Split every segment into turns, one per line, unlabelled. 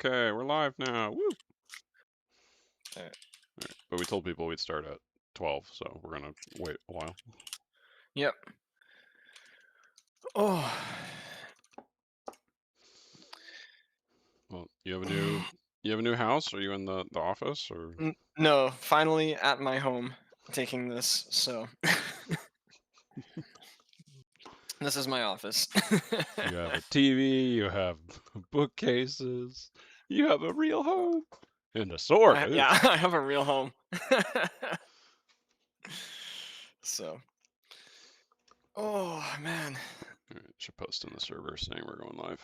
Okay, we're live now. Woo!
Alright.
Alright, but we told people we'd start at 12, so we're gonna wait a while.
Yep. Oh.
Well, you have a new house? Are you in the office or?
No, finally at my home taking this, so this is my office.
You have a TV, you have bookcases, you have a real home, and a sword.
Yeah, I have a real home. So. Oh, man.
Alright, should post in the server saying we're going live.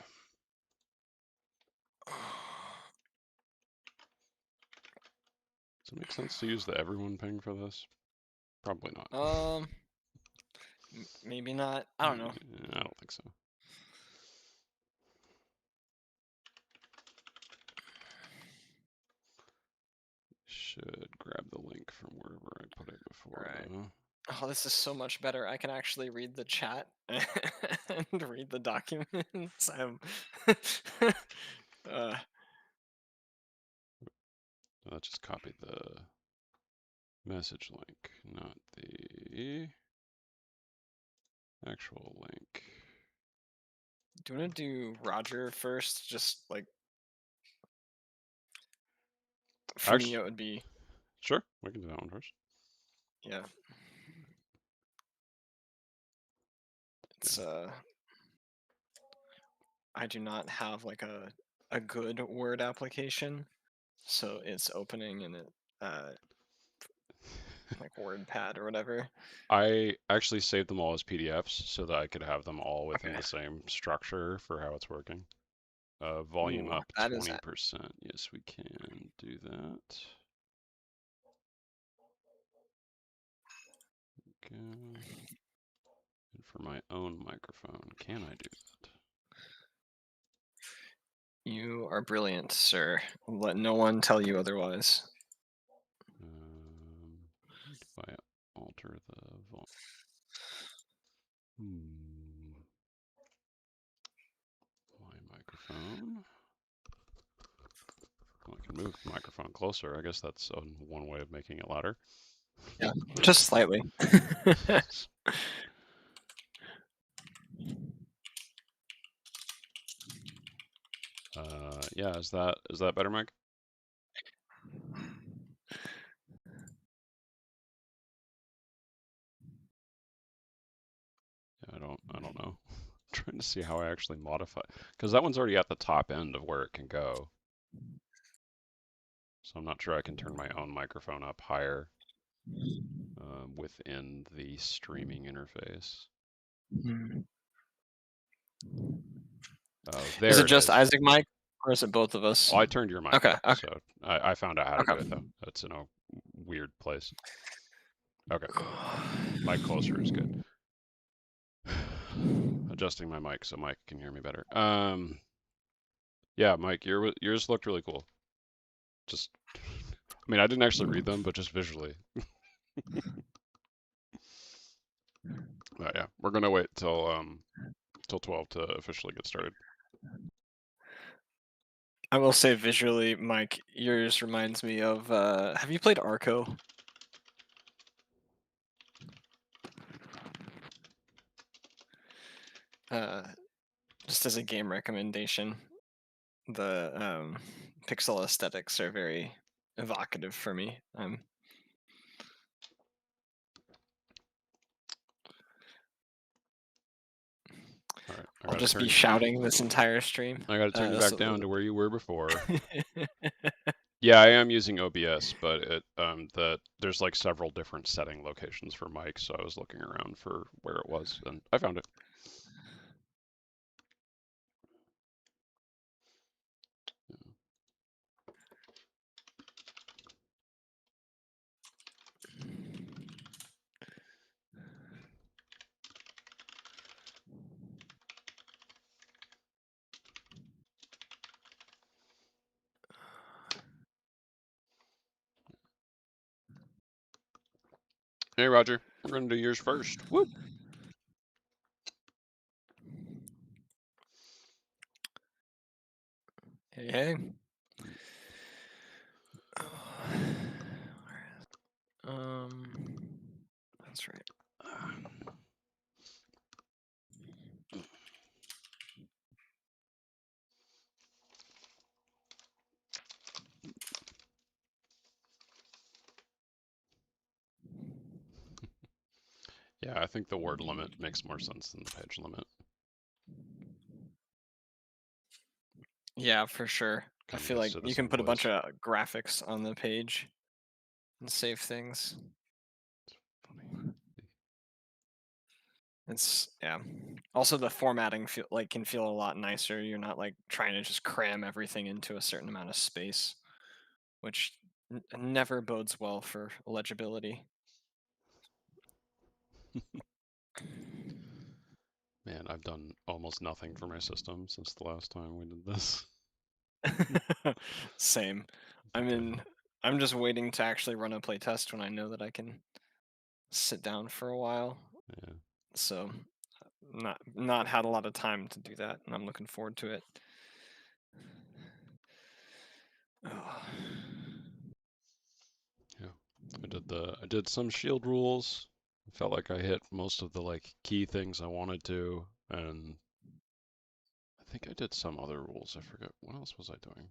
Does it make sense to use the everyone ping for this? Probably not.
Maybe not. I don't know.
I don't think so. Should grab the link from wherever I put it before.
Right. Oh, this is so much better. I can actually read the chat and read the documents.
I just copied the message link, not the actual link.
Do you want to do Roger first? Just like for me, it would be.
Sure, we can do that one first.
Yeah. It's I do not have like a good Word application, so it's opening in it like WordPad or whatever.
I actually saved them all as PDFs so that I could have them all within the same structure for how it's working. Volume up 20%. Yes, we can do that. Okay. And for my own microphone, can I do that?
You are brilliant, sir. Let no one tell you otherwise.
Do I alter the volume? My microphone. Well, I can move the microphone closer. I guess that's one way of making it louder.
Yeah, just slightly.
Yeah, is that better, Mike? Yeah, I don't know. I'm trying to see how I actually modify, because that one's already at the top end of where it can go. So I'm not sure I can turn my own microphone up higher within the streaming interface. There
is it just Isaac Mike, or is it both of us?
Oh, I turned your mic up, so I found out how to do it, though. It's in a weird place. Okay. Mic closer is good. Adjusting my mic so Mike can hear me better. Yeah, Mike, yours looked really cool. Just, I mean, I didn't actually read them, but just visually. But yeah, we're gonna wait till 12 to officially get started.
I will say visually, Mike, yours reminds me of. Have you played Arco? Just as a game recommendation, the pixel aesthetics are very evocative for me.
All right,
I'll just be shouting this entire stream.
I gotta turn you back down to where you were before. Yeah, I am using OBS, but there's like several different setting locations for mics, so I was looking around for where it was, and I found it. Hey, Roger, we're gonna do yours first. Woo!
Hey, hey. That's right.
Yeah, I think the word limit makes more sense than the page limit.
Yeah, for sure. I
Kind of
feel
a
like you can
citizen
put a bunch
voice.
of graphics on the page and save things. It's yeah. Also, the formatting can feel a lot nicer. You're not like trying to just cram everything into a certain amount of space, which never bodes well for legibility.
Man, I've done almost nothing for my system since the last time we did this.
Same.
I think
I'm just waiting to actually run a playtest when I know that I can sit down for a while.
yeah.
So, not had a lot of time to do that, and I'm looking forward to it. Oh.
Yeah. I did some shield rules. I felt like I hit most of the like key things I wanted to, and I think I did some other rules. I forget what else was I doing.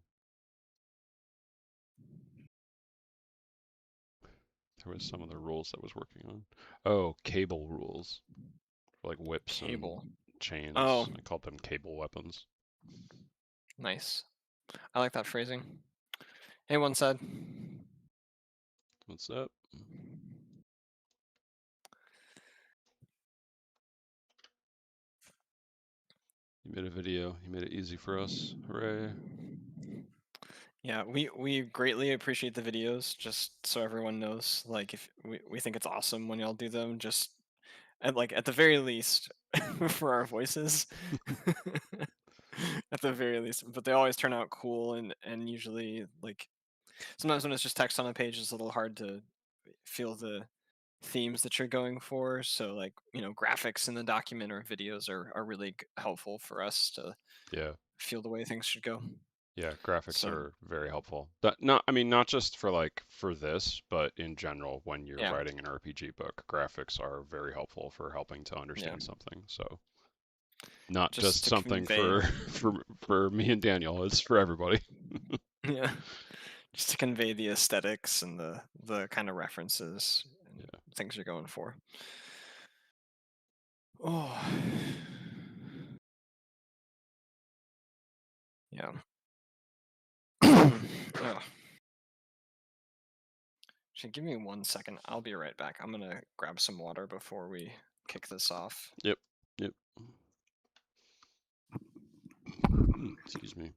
There was some of the rules I was working on. Oh, cable rules. For like whips and
Cable. Oh,
chains. I called them cable weapons.
nice. I like that phrasing. Hey, one side.
What's up? You made a video. You made it easy for us. Hooray.
Yeah, we greatly appreciate the videos, just so everyone knows. Like, if we think it's awesome when y'all do them, just at the very least for our voices. At the very least, but they always turn out cool, and usually like sometimes when it's just text on a page, it's a little hard to feel the themes that you're going for. So like graphics in the document or videos are really helpful for us to
Yeah.
feel the way things should go.
Yeah, graphics
So
are very helpful. Not just for for this, but in general, when you're
yeah,
writing an RPG book, graphics are very helpful for helping to
yeah,
understand something. So not
just
just
to
something
convey,
for for me and Daniel, it's for everybody.
yeah, just to convey the aesthetics and the kind of references and
Yeah.
things you're going for. Oh, yeah. Ugh. Actually, give me 1 second. I'll be right back. I'm gonna grab some water before we kick this off.
Yep. Yep. Excuse me.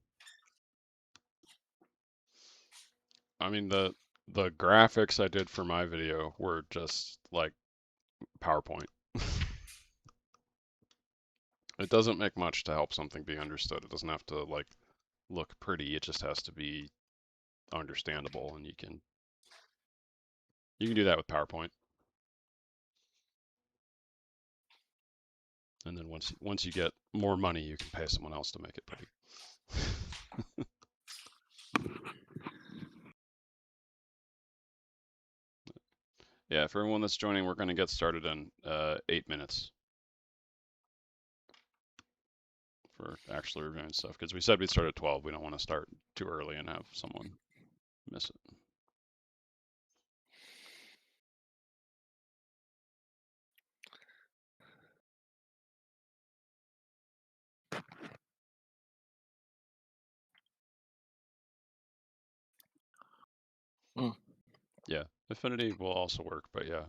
I mean the graphics I did for my video were just like PowerPoint. It doesn't make much to help something be understood. It doesn't have to like look pretty. It just has to be understandable, and you can do that with PowerPoint. And then once you get more money, you can pay someone else to make it pretty. Yeah, for everyone that's joining, we're going to get started in 8 minutes for actually reviewing stuff, because we said we'd start at 12. We don't want to start too early and have someone miss it.
Mm.
Yeah, Affinity will also work, but yeah,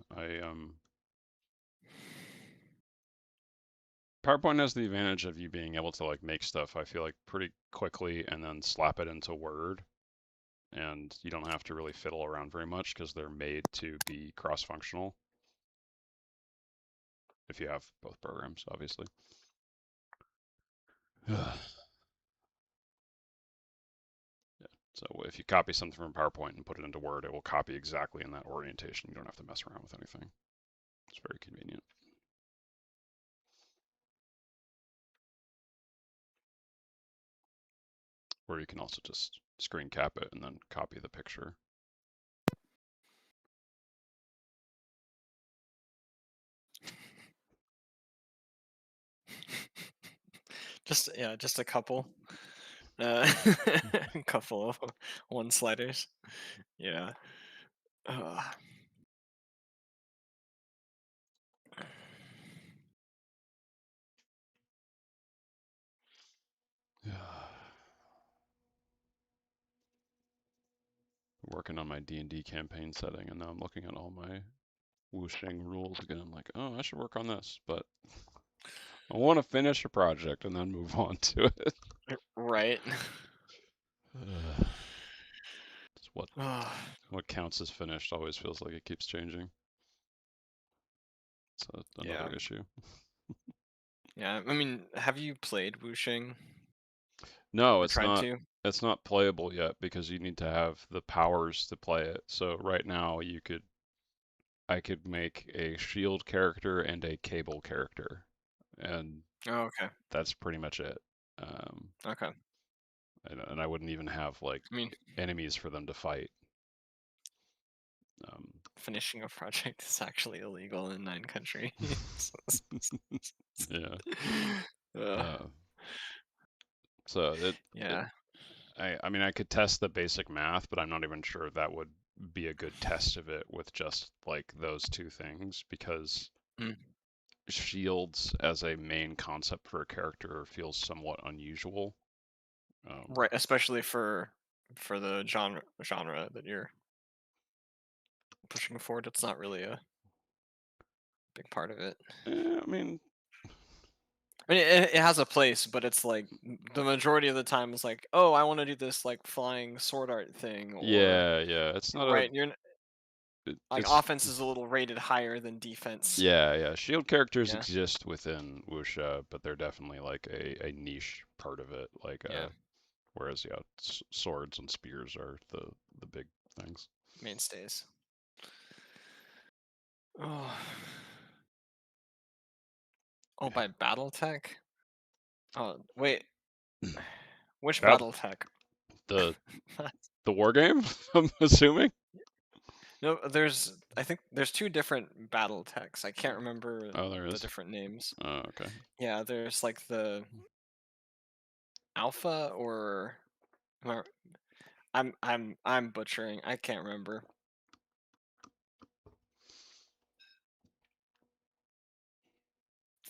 PowerPoint has the advantage of you being able to like make stuff, I feel like, pretty quickly and then slap it into Word, and you don't have to really fiddle around very much because they're made to be cross-functional if you have both programs, obviously. Yeah. So if you copy something from PowerPoint and put it into Word, it will copy exactly in that orientation. You don't have to mess around with anything. It's very convenient. Or you can also just screen cap it and then copy the picture.
just a couple. A couple of one sliders. Yeah. Ugh.
Working on my D&D campaign setting, and now I'm looking at all my Wu Xing rules again. I'm like, oh, I should work on this, but I want to finish a project and then move on to it.
Right.
It's what counts as finished always feels like it keeps changing. It's another
Yeah.
issue.
Yeah. I mean, have you played Wu Xing
No,
or
it's
tried
not.
to?
It's not playable yet because you need to have the powers to play it. So right now I could make a shield character and a cable character, and
Oh, okay.
that's pretty much it. Um,
Okay.
and I wouldn't even have like
I mean,
enemies for them to fight.
finishing a project is actually illegal in 9 countries.
Yeah.
Ugh.
So
Yeah.
I mean, I could test the basic math, but I'm not even sure that would be a good test of it with just like those two things because
Mm.
shields as a main concept for a character feels somewhat unusual.
Right, especially for the genre that you're pushing forward. It's not really a big part of it.
I mean,
I mean, it has a place, but it's like the majority of the time is like, oh, I want to do this like flying sword art thing, or
yeah, it's not a
right. You're like
it's
offense is a little rated higher than defense.
yeah. Shield characters
Yeah,
exist within Wuxia, but they're definitely like a niche part of it. Like
yeah,
whereas yeah, swords and spears are the big things.
mainstays. Oh, oh, by BattleTech. Oh, wait, which
That
BattleTech?
the war game, I'm assuming.
No, I think there's 2 different BattleTechs. I can't remember
Oh, there
the
is.
different names.
Oh, okay.
Yeah, there's like the Alpha or am I'm butchering. I can't remember.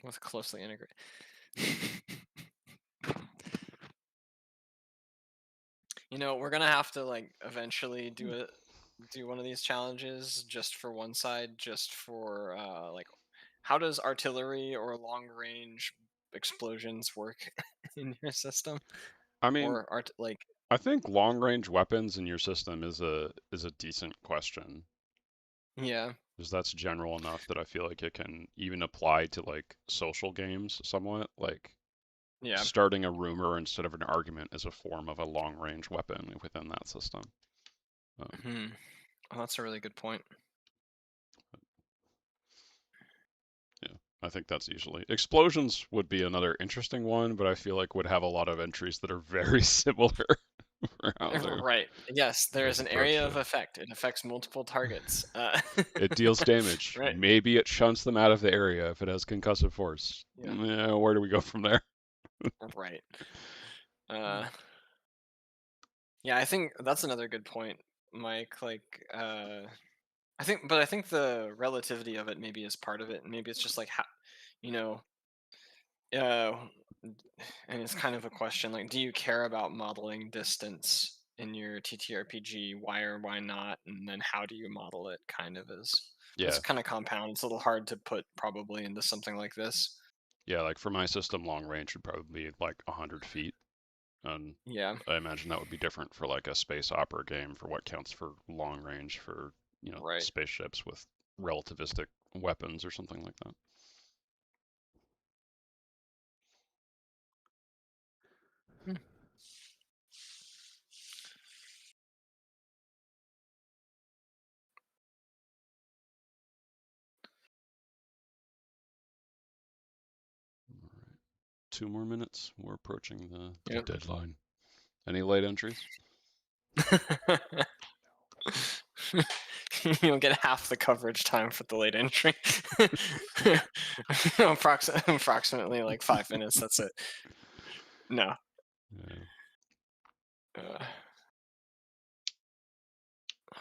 What's closely integrated? We're gonna have to like eventually do one of these challenges just for one side, just for like how does artillery or long range explosions work in your system?
I mean,
Or art like
I think long range weapons in your system is a decent question.
yeah,
Because that's general enough that I feel like it can even apply to like social games somewhat. Like
yeah.
starting a rumor instead of an argument is a form of a long range weapon within that system.
Hmm. Oh, that's a really good point.
Yeah, I think that's usually explosions would be another interesting one, but I feel like would have a lot of entries that are very similar for how to
Right. Yes, there is an
approach
area of
it.
effect. It affects multiple targets.
It deals damage.
Right.
Maybe it shunts them out of the area if it has concussive force.
Yeah.
Where do we go from there?
Right. Uh, yeah, I think that's another good point, Mike. Like, I think the relativity of it maybe is part of it, and maybe it's just like how, you know, uh, and it's kind of a question like, do you care about modeling distance in your TTRPG? Why or why not? And then how do you model it? Kind of is. It's
Yeah,
kind of compound. It's a little hard to put probably into something like this.
yeah. Like for my system, long range would probably be like 100 feet, and
Yeah.
I imagine that would be different for like a space opera game for what counts for long range for
Right.
spaceships with relativistic weapons or something like that.
Hmm.
2 more minutes. We're approaching the
Yep.
deadline. Any late entries?
You'll get half the coverage time for the late entry. Approximately like 5 minutes. That's it. No.
Yeah.
Uh,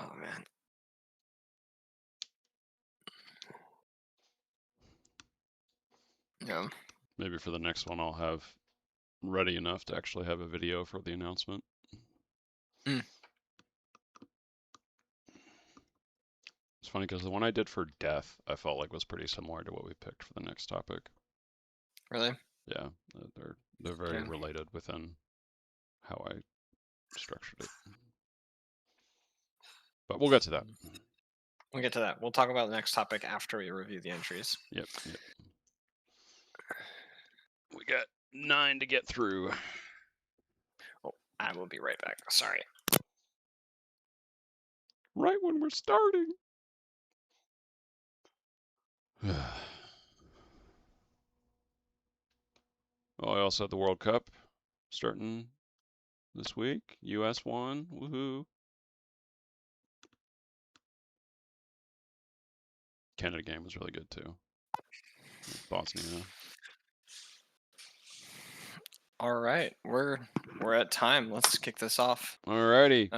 oh man. Yeah.
Maybe for the next one, I'll have ready enough to actually have a video for the announcement.
Mm.
It's funny because the one I did for death, I felt like was pretty similar to what we picked for the next topic.
Really?
Yeah, they're very
Okay.
related within how I structured it. But we'll get to that.
We'll get to that. We'll talk about the next topic after we review the entries.
Yep. We got 9 to get through.
Oh, I will be right back. Sorry.
Right when we're starting. Oh, I also had the World Cup starting this week. US won. Woohoo. Canada game was really good too. Bosnia.
All right, we're at time. Let's kick this off.
Alrighty.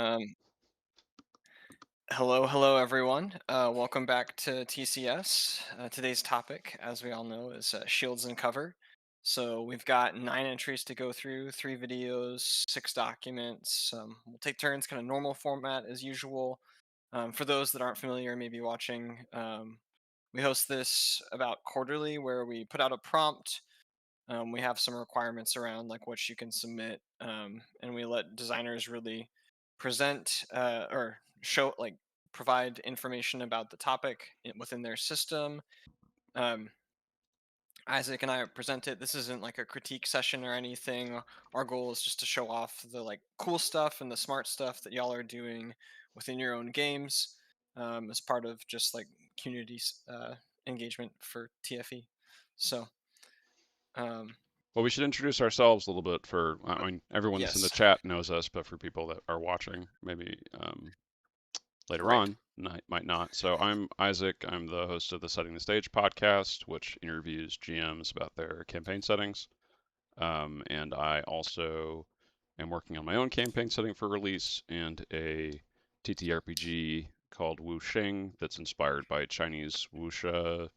Hello, everyone. Welcome back to TCS. Today's topic, as we all know, is shields and cover. So we've got 9 entries to go through, 3 videos, 6 documents. We'll take turns, kind of normal format as usual. For those that aren't familiar, maybe watching, we host this about quarterly, where we put out a prompt. We have some requirements around like what you can submit, and we let designers really present or show, like, provide information about the topic within their system. Um, Isaac and I present it. This isn't like a critique session or anything. Our goal is just to show off the like cool stuff and the smart stuff that y'all are doing within your own games, as part of just like community engagement for TFE. So, um,
Well, we should introduce ourselves a little bit for, I mean, everyone that's in the
yes,
chat knows us, but for people that are watching, maybe later
right.
on, might not. So I'm Isaac. I'm the host of the Setting the Stage podcast, which interviews GMs about their campaign settings. And I also am working on my own campaign setting for release and a TTRPG called Wu Xing that's inspired by Chinese wuxia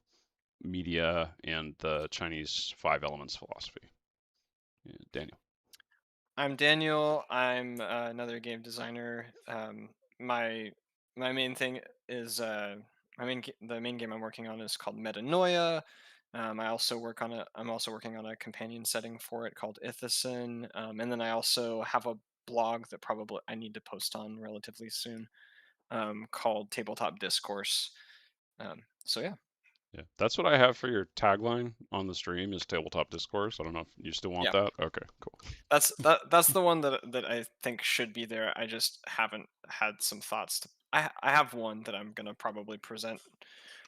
media and the Chinese 5 elements philosophy. Yeah, Daniel.
I'm Daniel. I'm another game designer. My my main thing is the main game I'm working on is called Metanoia. I'm also working on a companion setting for it called Ithison. And then I also have a blog that probably I need to post on relatively soon, called Tabletop Discourse. So yeah.
Yeah, that's what I have for your tagline on the stream is tabletop discourse. I don't know if you still want
Yeah.
that. Okay, cool.
That's the one that I think should be there. I just haven't had some thoughts to. I have one that I'm gonna probably present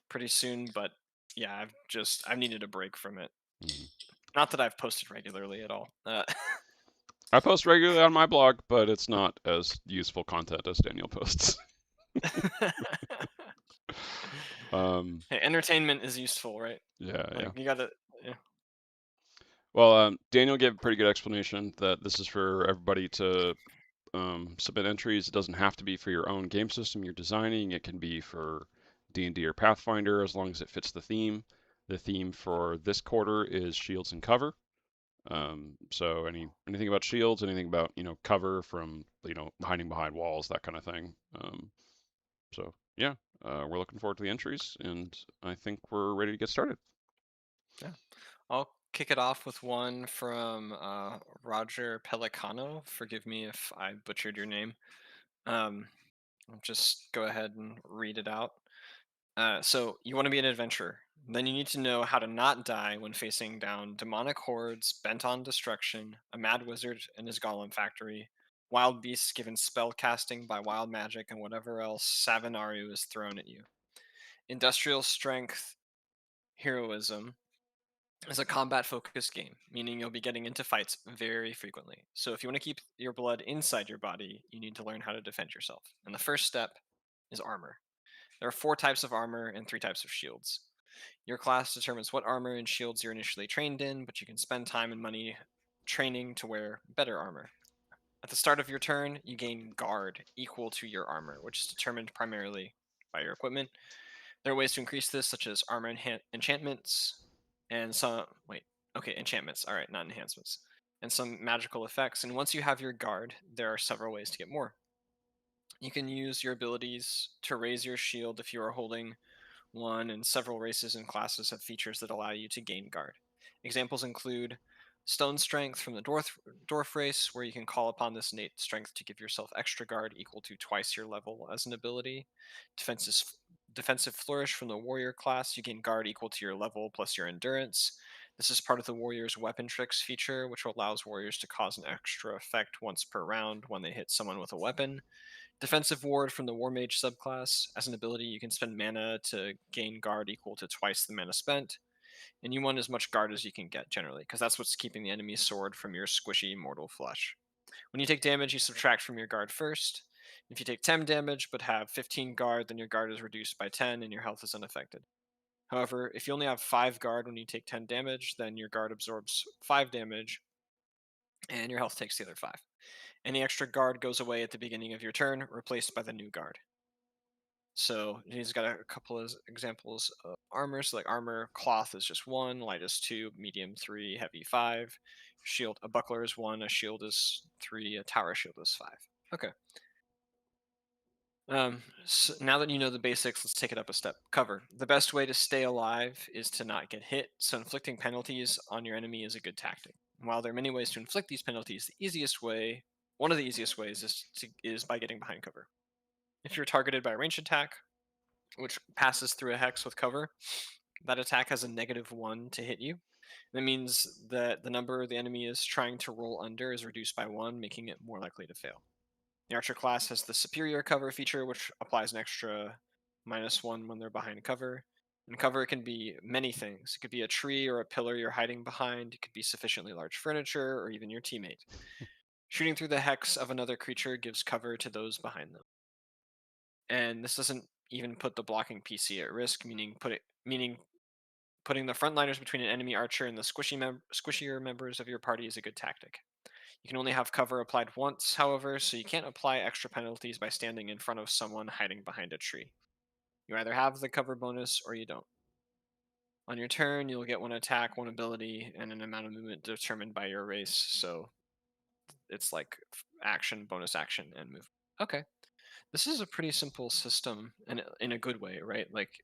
pretty soon, but yeah, I've needed a break from it.
Mhm.
Not that I've posted regularly at all.
I post regularly on my blog, but it's not as useful content as Daniel posts.
Hey, entertainment is useful, right?
Yeah, yeah.
Like you gotta. Yeah.
Well, Daniel gave a pretty good explanation that this is for everybody to submit entries. It doesn't have to be for your own game system you're designing. It can be for D&D or Pathfinder as long as it fits the theme. The theme for this quarter is shields and cover. So anything about shields, anything about cover from hiding behind walls, that kind of thing. So yeah, we're looking forward to the entries, and I think we're ready to get started.
Yeah. I'll kick it off with one from Roger Pellicano. Forgive me if I butchered your name. I'll just go ahead and read it out. So, you want to be an adventurer. Then you need to know how to not die when facing down demonic hordes bent on destruction, a mad wizard and his golem factory, wild beasts given spell casting by wild magic, and whatever else Savinario is thrown at you. Industrial strength heroism is a combat focused game, meaning you'll be getting into fights very frequently. So, if you want to keep your blood inside your body, you need to learn how to defend yourself. And the first step is armor. There are 4 types of armor and 3 types of shields. Your class determines what armor and shields you're initially trained in, but you can spend time and money training to wear better armor. At the start of your turn, you gain guard equal to your armor, which is determined primarily by your equipment. There are ways to increase this, such as armor enchantments and some. Wait, okay, enchantments. All right, not enhancements. And some magical effects. And once you have your guard, there are several ways to get more. You can use your abilities to raise your shield if you are holding one, and several races and classes have features that allow you to gain guard. Examples include Stone Strength from the Dwarf race, where you can call upon this innate strength to give yourself extra guard equal to twice your level as an ability. Defensive Flourish from the Warrior class, you gain guard equal to your level plus your endurance. This is part of the Warrior's Weapon Tricks feature, which allows warriors to cause an extra effect once per round when they hit someone with a weapon. Defensive Ward from the War Mage subclass. As an ability, you can spend mana to gain guard equal to twice the mana spent, and you want as much guard as you can get generally, because that's what's keeping the enemy's sword from your squishy mortal flesh. When you take damage, you subtract from your guard first. If you take 10 damage but have 15 guard, then your guard is reduced by 10 and your health is unaffected. However, if you only have 5 guard when you take 10 damage, then your guard absorbs 5 damage and your health takes the other 5. Any extra guard goes away at the beginning of your turn, replaced by the new guard. So he's got a couple of examples of armor. So like armor cloth is just 1, light is 2, medium 3, heavy 5. Shield, a buckler is 1, a shield is 3, a tower shield is 5. Okay. So now that you know the basics, let's take it up a step. Cover. The best way to stay alive is to not get hit, so inflicting penalties on your enemy is a good tactic. While there are many ways to inflict these penalties, one of the easiest ways is by getting behind cover. If you're targeted by a ranged attack, which passes through a hex with cover, that attack has a -1 to hit you. That means that the number the enemy is trying to roll under is reduced by 1, making it more likely to fail. The Archer class has the Superior Cover feature, which applies an extra -1 when they're behind cover. And cover can be many things. It could be a tree or a pillar you're hiding behind. It could be sufficiently large furniture or even your teammate. Shooting through the hex of another creature gives cover to those behind them. And this doesn't even put the blocking PC at risk, meaning putting the frontliners between an enemy archer and the squishier members of your party is a good tactic. You can only have cover applied once, however, so you can't apply extra penalties by standing in front of someone hiding behind a tree. You either have the cover bonus or you don't. On your turn, you'll get one attack, one ability, and an amount of movement determined by your race, so it's like action, bonus action, and move. Okay. This is a pretty simple system and in a good way, right? Like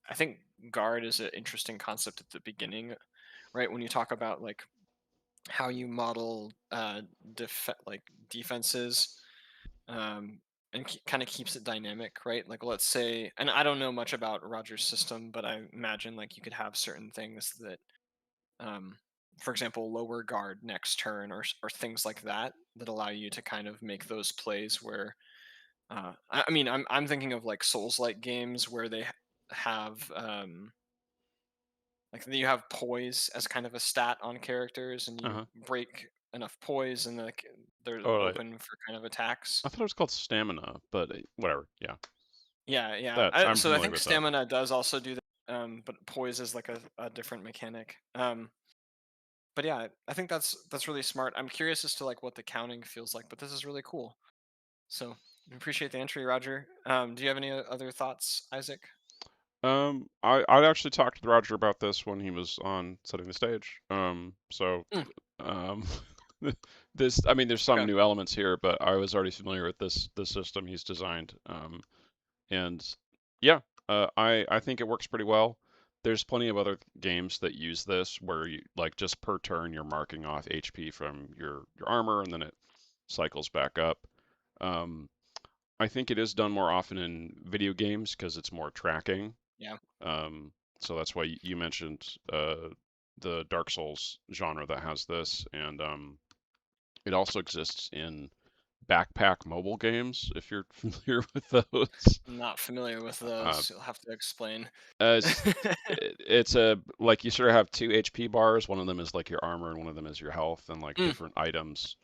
I think guard is an interesting concept at the beginning, right? When you talk about like how you model defenses, and kind of keeps it dynamic, right? Like let's say, and I don't know much about Roger's system, but I imagine like you could have certain things that, um, for example, lower guard next turn or things like that that allow you to kind of make those plays where I mean, I'm thinking of like Souls-like games where they have like you have poise as kind of a stat on characters, and you
Uh-huh.
break enough poise, and like they're
Oh,
open for kind of attacks.
I thought it was called stamina, but whatever. Yeah,
Yeah, yeah.
that I'm
So I
familiar
think
with that.
stamina does also do that, but poise is like a different mechanic. But yeah, I think that's really smart. I'm curious as to like what the counting feels like, but this is really cool. So I appreciate the entry, Roger. Do you have any other thoughts, Isaac?
I actually talked to Roger about this when he was on setting the stage.
Mm,
Um, I mean, there's some
okay.
new elements here, but I was already familiar with this system he's designed. And yeah, I think it works pretty well. There's plenty of other games that use this where you like just per turn you're marking off HP from your armor and then it cycles back up. Um, I think it is done more often in video games because it's more tracking.
Yeah.
So that's why you mentioned the Dark Souls genre that has this, and it also exists in backpack mobile games if you're familiar with those.
I'm not familiar with
Uh,
those. You'll have to explain.
it's it's a like you sort of have two HP bars. One of them is like your armor, and one of them is your health, and like
Mm,
different items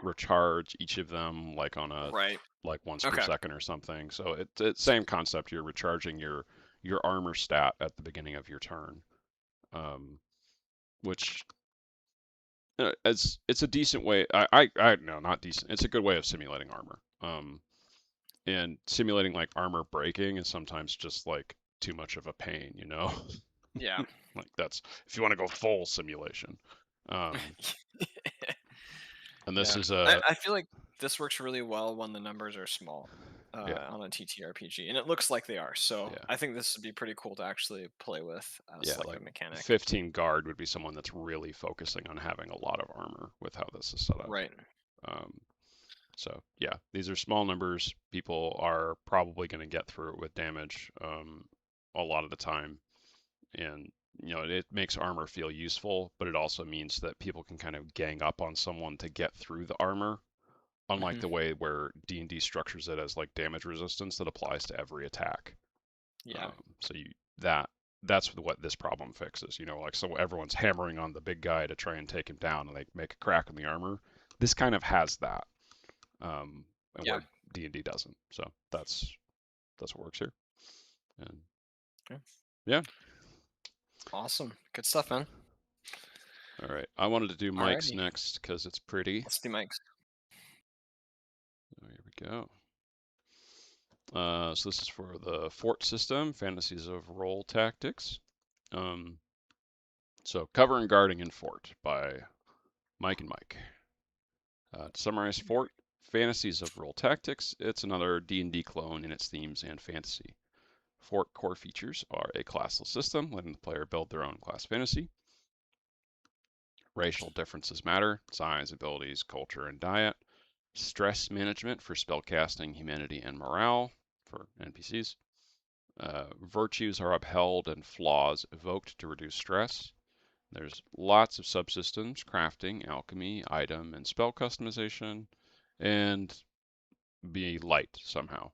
recharge each of them like on a
right.
like once per
Okay.
second or something. So it's
So
same concept. You're recharging your armor stat at the beginning of your turn, um, which it's a decent way. I no, not decent. It's a good way of simulating armor. And simulating like armor breaking is sometimes just like too much of a pain, you know?
Yeah.
Like that's if you want to go full simulation. Um, and this
Yeah.
is
I feel like this works really well when the numbers are small
yeah,
on a TTRPG, and it looks like they are. So
yeah,
I think this would be pretty cool to actually play with as
yeah.
like
Like
a mechanic.
15 guard would be someone that's really focusing on having a lot of armor with how this is set up.
Right.
Um, so yeah, these are small numbers. People are probably going to get through it with damage a lot of the time, and it makes armor feel useful, but it also means that people can kind of gang up on someone to get through the armor, unlike
Hmm.
the way where D&D structures it as like damage resistance that applies to every attack.
Yeah.
So that's what this problem fixes. Like so everyone's hammering on the big guy to try and take him down, and they make a crack in the armor. This kind of has that, and
Yeah.
where D&D doesn't. So that's what works here. And
Yeah.
yeah.
Awesome. Good stuff, man.
All right. I wanted to do Mike's
Alrighty.
next because it's pretty.
Let's do Mike's.
Here we go. So this is for the Fort system, Fantasies of Role Tactics. So Cover and Guarding in Fort by Mike and Mike. To summarize Fort, Fantasies of Role Tactics, it's another D&D clone in its themes and fantasy. Fort core features are a classless system, letting the player build their own class fantasy. Racial differences matter, size, abilities, culture, and diet. Stress management for spellcasting, humanity, and morale for NPCs. Virtues are upheld and flaws evoked to reduce stress. There's lots of subsystems, crafting, alchemy, item, and spell customization, and be light somehow.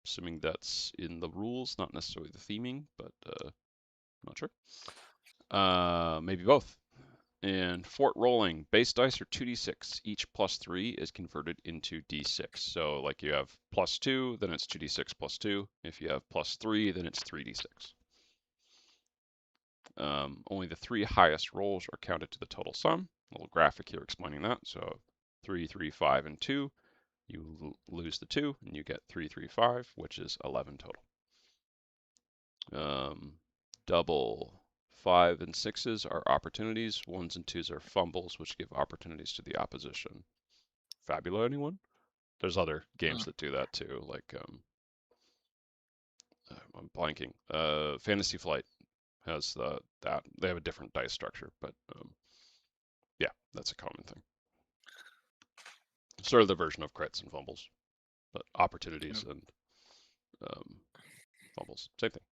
Assuming that's in the rules, not necessarily the theming, but not sure. Maybe both. And Fort rolling, base dice are 2d6. Each +3 is converted into d6. So like you have +2, then it's 2d6 +2. If you have +3, then it's 3d6. Only the 3 highest rolls are counted to the total sum. A little graphic here explaining that. So 3, 3, 5, and 2. You lose the 2, and you get 3, 3, 5, which is 11 total. Double 5 and 6s are opportunities. 1s and 2s are fumbles, which give opportunities to the opposition. Fabula, anyone? There's other games that do that too, like I'm blanking. Fantasy Flight has that. They have a different dice structure, but yeah, that's a common thing. Sort of the version of crits and fumbles, but opportunities and fumbles, same thing.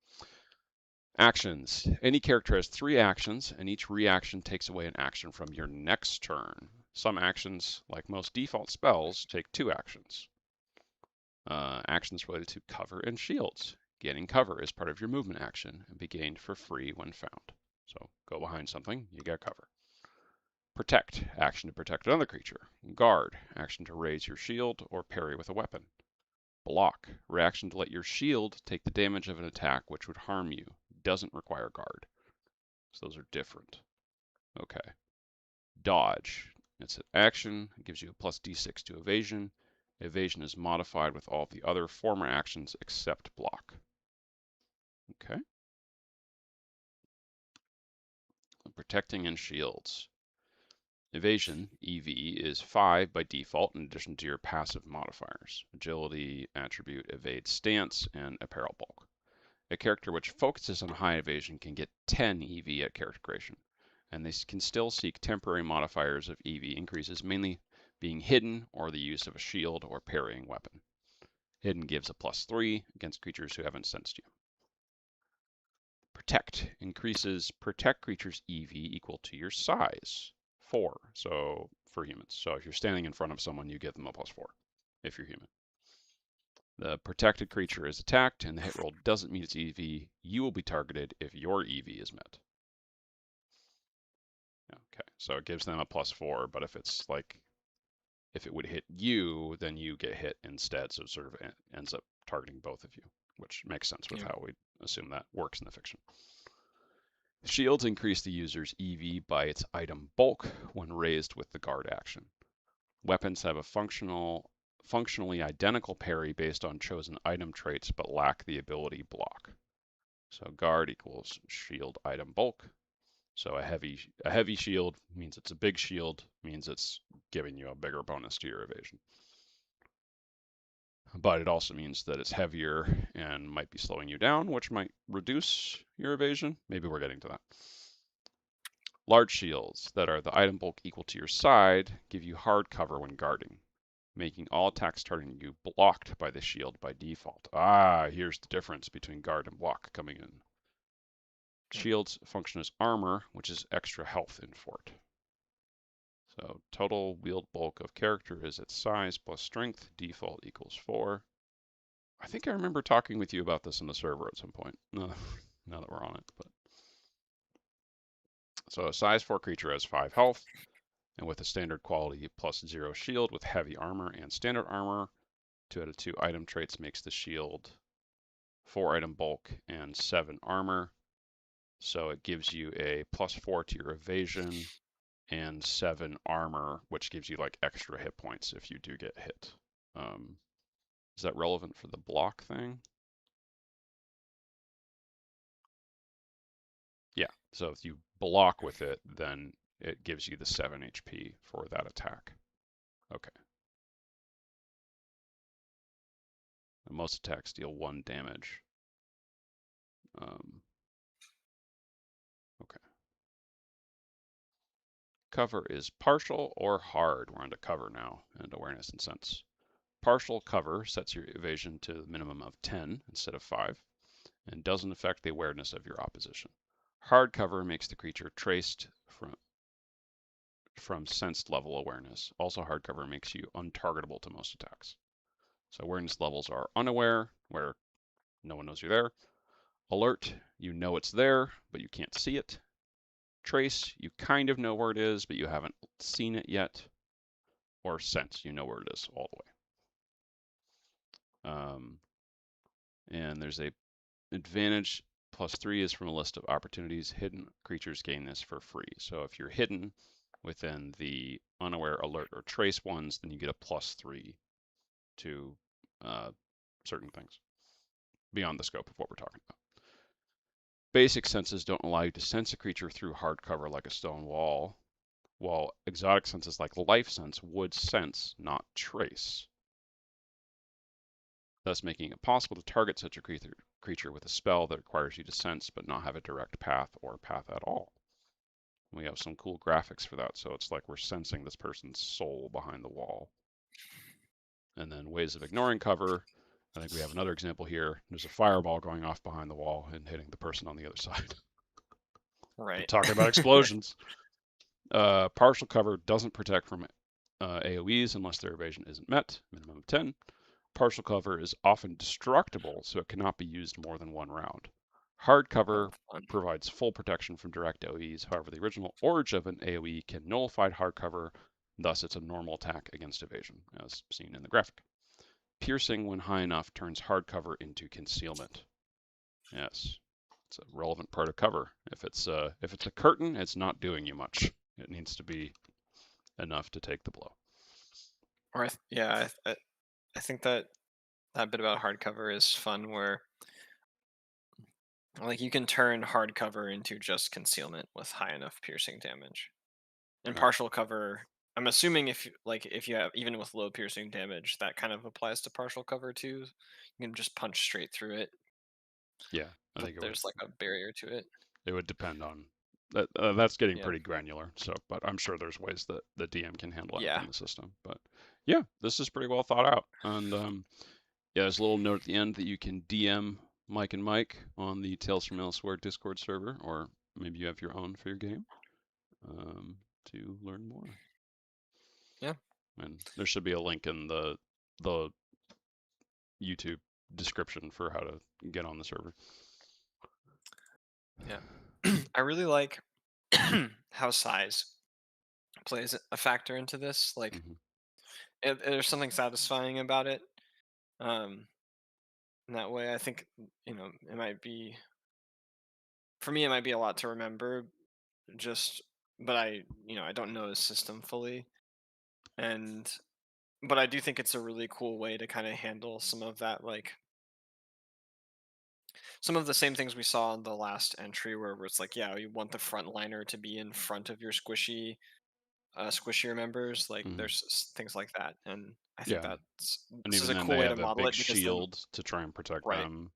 Actions. Any character has 3 actions, and each reaction takes away an action from your next turn. Some actions, like most default spells, take 2 actions. Actions related to cover and shields. Gaining cover is part of your movement action and be gained for free when found. So go behind something, you get cover. Protect. Action to protect another creature. Guard. Action to raise your shield or parry with a weapon. Block. Reaction to let your shield take the damage of an attack which would harm you. Doesn't require guard. So those are different. Okay. Dodge. It's an action. It gives you a +d6 to evasion. Evasion is modified with all the other former actions except block. Okay. Protecting and shields. Evasion, EV, is 5 by default in addition to your passive modifiers. Agility, attribute, evade, stance, and apparel bulk. A character which focuses on high evasion can get 10 EV at character creation, and they can still seek temporary modifiers of EV increases, mainly being hidden or the use of a shield or parrying weapon. Hidden gives a +3 against creatures who haven't sensed you. Protect increases protect creatures' EV equal to your size, 4. So for humans. So if you're standing in front of someone, you give them a +4 if you're human. The protected creature is attacked and the hit roll doesn't meet its EV. You will be targeted if your EV is met. Okay, so it gives them a +4, but if it's like, if it would hit you, then you get hit instead. So it sort of ends up targeting both of you, which makes sense with how we assume that works in the fiction. Shields increase the user's EV by its item bulk when raised with the guard action. Weapons have a functionally identical parry based on chosen item traits but lack the ability block. So guard equals shield item bulk. So a heavy shield means it's a big shield, means it's giving you a bigger bonus to your evasion. But it also means that it's heavier and might be slowing you down, which might reduce your evasion. Maybe we're getting to that. Large shields that are the item bulk equal to your side give you hard cover when guarding, making all attacks targeting you blocked by the shield by default. Here's the difference between guard and block coming in. Shields function as armor, which is extra health in Fort. So total wield bulk of character is its size plus strength. Default equals 4. I think I remember talking with you about this in the server at some point. No, now that we're on it. But so a size 4 creature has 5 health, and with a standard quality plus 0 shield with heavy armor and standard armor, 2 out of 2 item traits makes the shield 4 item bulk and 7 armor. So it gives you a plus 4 to your evasion and 7 armor, which gives you like extra hit points if you do get hit. Is that relevant for the block thing? Yeah, so if you block with it, then it gives you the 7 HP for that attack. Okay. And most attacks deal 1 damage. Okay. Cover is partial or hard. We're on to cover now, and awareness and sense. Partial cover sets your evasion to the minimum of 10 instead of 5, and doesn't affect the awareness of your opposition. Hard cover makes the creature traced from sensed level awareness. Also, hard cover makes you untargetable to most attacks. So awareness levels are unaware, where no one knows you're there. Alert, you know it's there, but you can't see it. Trace, you kind of know where it is, but you haven't seen it yet. Or sense, you know where it is all the way. And there's a advantage plus 3 is from a list of opportunities. Hidden creatures gain this for free. So if you're hidden within the unaware, alert, or trace ones, then you get a plus 3 to certain things beyond the scope of what we're talking about. Basic senses don't allow you to sense a creature through hard cover like a stone wall, while exotic senses like life sense would sense, not trace, thus making it possible to target such a creature with a spell that requires you to sense but not have a direct path or path at all. We have some cool graphics for that, so it's like we're sensing this person's soul behind the wall. And then ways of ignoring cover. I think we have another example here. There's a fireball going off behind the wall and hitting the person on the other side.
Right.
We're talking about explosions. Partial cover doesn't protect from AoEs unless their evasion isn't met, minimum of 10. Partial cover is often destructible, so it cannot be used more than 1 round. Hard cover provides full protection from direct AoEs. However, the original origin of an AoE can nullify hard cover, thus it's a normal attack against evasion, as seen in the graphic. Piercing, when high enough, turns hard cover into concealment. Yes, it's a relevant part of cover. If it's a curtain, it's not doing you much. It needs to be enough to take the blow.
Or I think that bit about hardcover is fun, where like you can turn hardcover into just concealment with high enough piercing damage. And partial cover, I'm assuming if you have, even with low piercing damage, that kind of applies to partial cover too. You can just punch straight through it.
Yeah, I think
there's like a barrier to it.
It would depend on that. That's getting pretty granular. So, but I'm sure there's ways that the DM can handle it in the system. But yeah, this is pretty well thought out. And yeah, there's a little note at the end that you can DM Mike and Mike on the Tales from Elsewhere Discord server, or maybe you have your own for your game, to learn more.
Yeah.
And there should be a link in the YouTube description for how to get on the server.
Yeah. I really like how size plays a factor into this. Like, there's something satisfying about it. In that way, I think, it might be for me, it might be a lot to remember. Just, but I don't know the system fully, and but I do think it's a really cool way to kind of handle some of that, like some of the same things we saw in the last entry, where it's like, yeah, you want the frontliner to be in front of your squishier members. Like
Hmm.
there's things like that, and I think
Yeah, and
this is
even
a
then
cool
they
way to
have a
model
big
it because then
shield to try and protect
right.
them.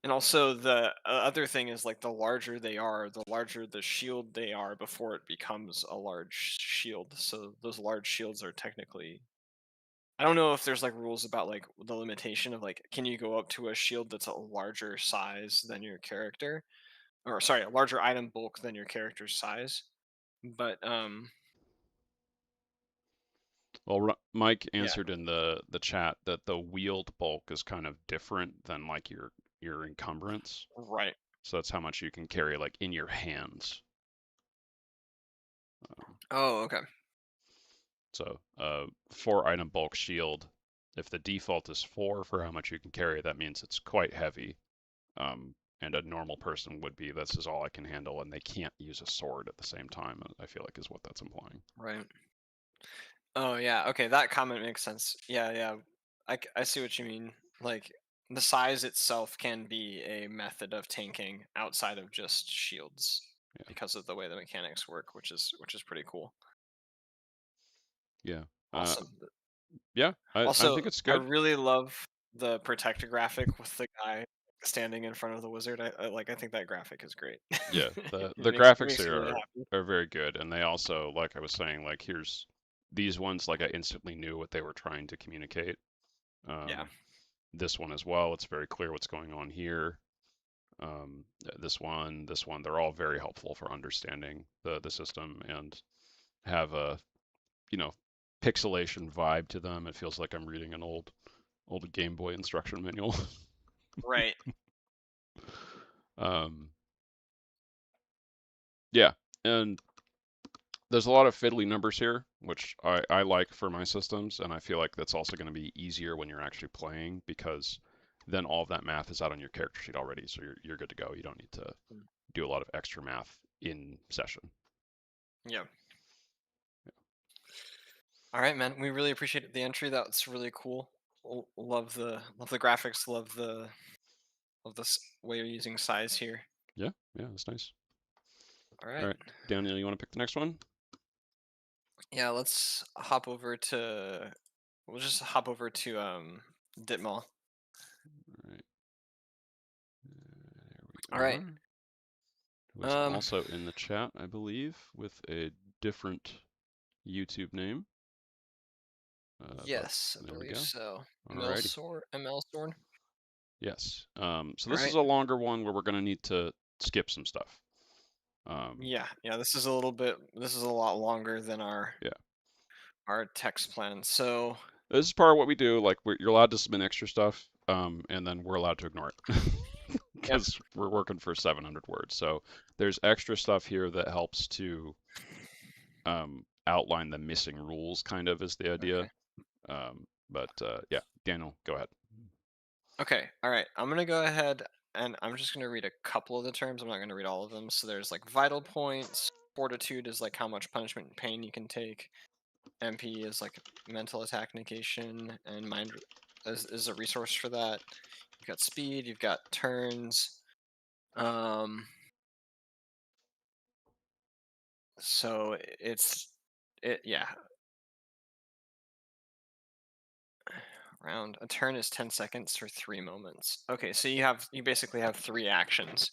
And also the other thing is like the larger they are, the larger the shield they are before it becomes a large shield. So those large shields are technically, I don't know if there's like rules about like the limitation of like, can you go up to a shield that's a larger size than your character, or sorry, a larger item bulk than your character's size. But
Well, Mike
yeah,
answered in the chat that the wield bulk is kind of different than like your encumbrance.
right.
So that's how much you can carry like in your hands. Um,
Oh, okay.
so 4 item bulk shield. If the default is 4 for how much you can carry, that means it's quite heavy. And a normal person would be, this is all I can handle, and they can't use a sword at the same time. I feel like is what that's implying.
Right. Oh yeah. Okay, that comment makes sense. Yeah, yeah. I see what you mean. Like the size itself can be a method of tanking outside of just shields
Yeah,
because of the way the mechanics work, which is pretty cool.
yeah,
Awesome.
yeah. I
Also,
think it's
I
good.
really love the protector graphic with the guy standing in front of the wizard. I think that graphic is great.
Yeah,
it
the
makes
graphics
me really happy.
are very good, and they also, like I was saying, like here's these ones, like I instantly knew what they were trying to communicate.
Yeah.
Um, this one as well, it's very clear what's going on here. This one, they're all very helpful for understanding the system and have a you know pixelation vibe to them. It feels like I'm reading an old Game Boy instruction manual.
Right.
um, yeah, and there's a lot of fiddly numbers here, which I like for my systems, and I feel like that's also going to be easier when you're actually playing because then all of that math is out on your character sheet already, so you're good to go. You don't need to
Mm.
do a lot of extra math in session.
Yeah. All right, man. We really appreciate the entry. That's really cool. Love the graphics. Love this way you're using size here.
Yeah, yeah, that's nice.
All
All
right.
right, Daniel, you want to pick the next one?
Yeah. Let's hop over to. We'll just hop over to Ditmal.
All right, there we
All right.
are. Who is
Um.
also in the chat, I believe, with a different YouTube name. But
Yes, I
there we
believe
go.
so.
Alrighty.
ML Sword.
Yes. So
All
this is
right.
a longer one where we're going to need to skip some stuff.
Yeah. Yeah. This is a little bit. This is a lot longer than
Yeah.
our text plan. So.
This is part of what we do. Like, you're allowed to submit extra stuff, and then we're allowed to ignore it
Yep.
because we're working for 700 words. So there's extra stuff here that helps to outline the missing rules, kind of, is the idea.
Okay.
But yeah, Daniel, go ahead.
Okay. All right. I'm gonna go ahead and I'm just gonna read a couple of the terms. I'm not gonna read all of them. So there's like vital points. Fortitude is like how much punishment and pain you can take. MP is like mental attack negation, and mind is a resource for that. You've got speed. You've got turns. Um. So yeah. Round a turn is 10 seconds for 3 moments. Okay, so you basically have 3 actions.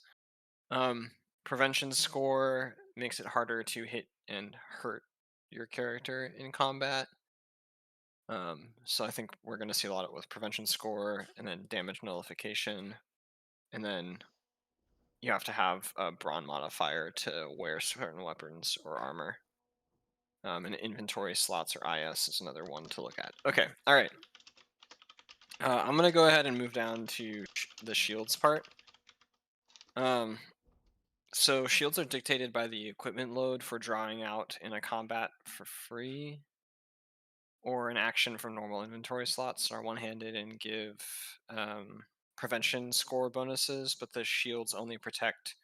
Um, prevention score makes it harder to hit and hurt your character in combat. So I think we're going to see a lot of with prevention score and then damage nullification, and then you have to have a brawn modifier to wear certain weapons or armor. And inventory slots or IS is another one to look at. Okay, all right. I'm gonna go ahead and move down to the shields part. Um, So shields are dictated by the equipment load for drawing out in a combat for free, or an action from normal inventory slots are one-handed and give prevention score bonuses, but the shields only protect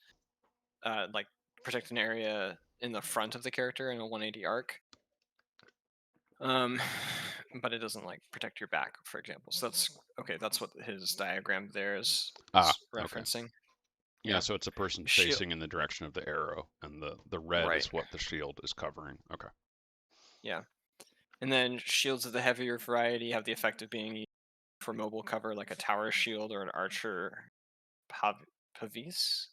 like protect an area in the front of the character in a 180 arc. But it doesn't like protect your back, for example. So that's okay. That's what his diagram there is
Okay.
referencing.
Yeah,
Yeah.
so it's a person
Shield.
facing in the direction of the arrow, and the red
Right.
is what the shield is covering. Okay.
Yeah. And then shields of the heavier variety have the effect of being used for mobile cover, like a tower shield or an archer pavis,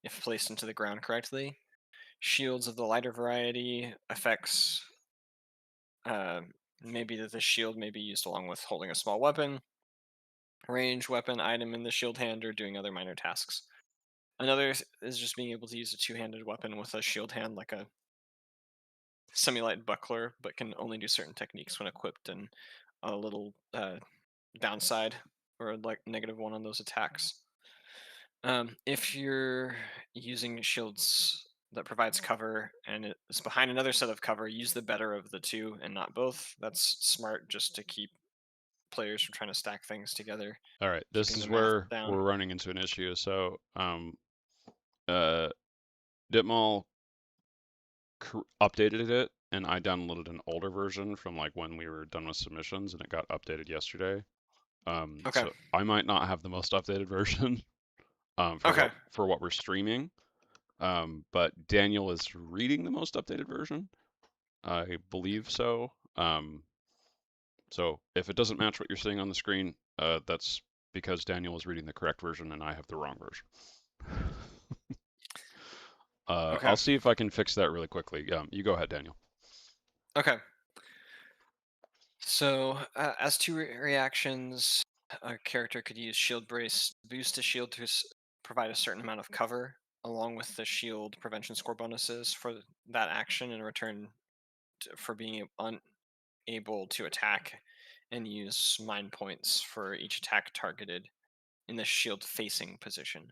if placed into the ground correctly. Shields of the lighter variety affects uh, maybe that the shield may be used along with holding a small weapon, range weapon item in the shield hand, or doing other minor tasks. Another is just being able to use a two-handed weapon with a shield hand, like a semi-light buckler, but can only do certain techniques when equipped, and a little downside or like -1 on those attacks. If you're using shields that provides cover and it's behind another set of cover, use the better of the two and not both. That's smart just to keep players from trying to stack things together,
All right. This
keeping the
is
math
where
down.
we're running into an issue. So, DTIMAL updated it, and I downloaded an older version from like when we were done with submissions, and it got updated yesterday.
Okay.
So I might not have the most updated version
Okay.
for what we're streaming. But Daniel is reading the most updated version. I believe so. So if it doesn't match what you're seeing on the screen, that's because Daniel is reading the correct version and I have the wrong version.
Okay.
I'll see if I can fix that really quickly. You go ahead, Daniel.
Okay. So, as two reactions, a character could use Shield Brace to boost a shield to provide a certain amount of cover, along with the shield prevention score bonuses for that action in return for being unable to attack, and use mind points for each attack targeted in the shield facing position.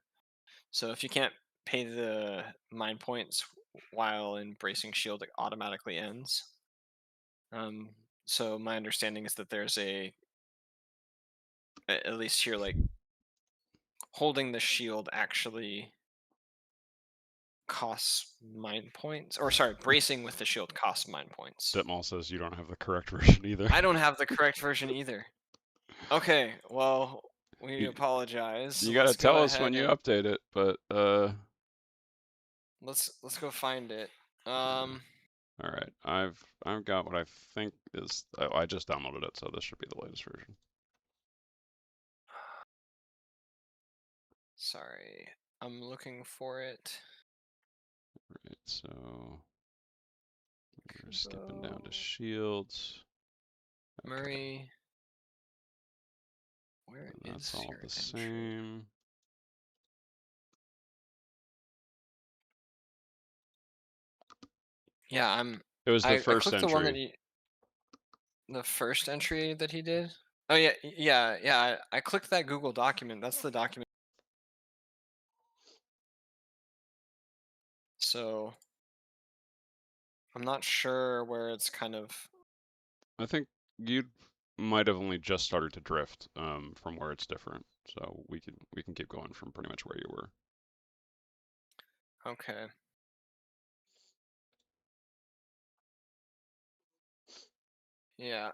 So, if you can't pay the mind points while in bracing shield, it automatically ends. Um, so my understanding is that there's at least here, like holding the shield actually costs mind points, or sorry, bracing with the shield costs mind points.
Ditmal says you don't have the correct version either.
I don't have the correct version either. Okay, well, we
You,
apologize.
you gotta
Let's go
tell us when
ahead
you
and
update it, but
let's go find it.
all right. I've got what I think is. Oh, I just downloaded it, so this should be the latest version.
Sorry, I'm looking for it.
Right. So we're skipping down to shields. Okay.
Murray, where
And that's
is
all
your
the
entry?
same.
Yeah,
It was the
I
first
clicked the one that
entry.
the first entry that he did. Oh yeah, yeah. I clicked that Google document. That's the document. So I'm not sure where it's kind of.
I think you might have only just started to drift from where it's different. So we can keep going from pretty much where you were.
Okay. Yeah.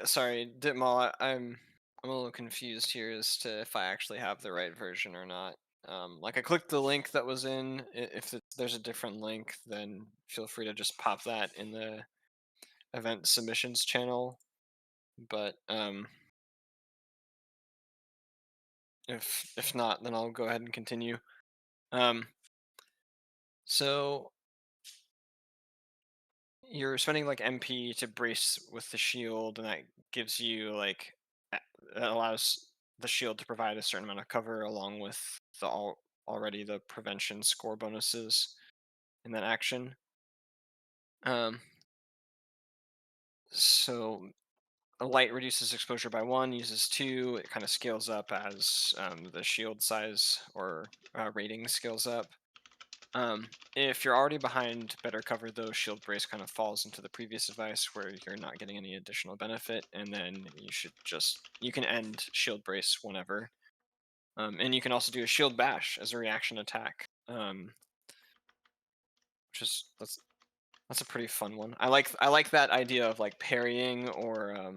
Sorry, Ditmal. I'm a little confused here as to if I actually have the right version or not. Like I clicked the link that was in. If there's a different link, then feel free to just pop that in the event submissions channel. But if not, then I'll go ahead and continue. Um, so you're spending like MP to brace with the shield, and that gives you like that allows the shield to provide a certain amount of cover along with already the prevention score bonuses in that action. Um, so a light reduces exposure by 1, uses 2. It kind of scales up as the shield size or rating scales up. If you're already behind better cover, though, shield brace kind of falls into the previous advice where you're not getting any additional benefit, and then you can end shield brace whenever. And you can also do a shield bash as a reaction attack. which is that's a pretty fun one. I like that idea of like parrying or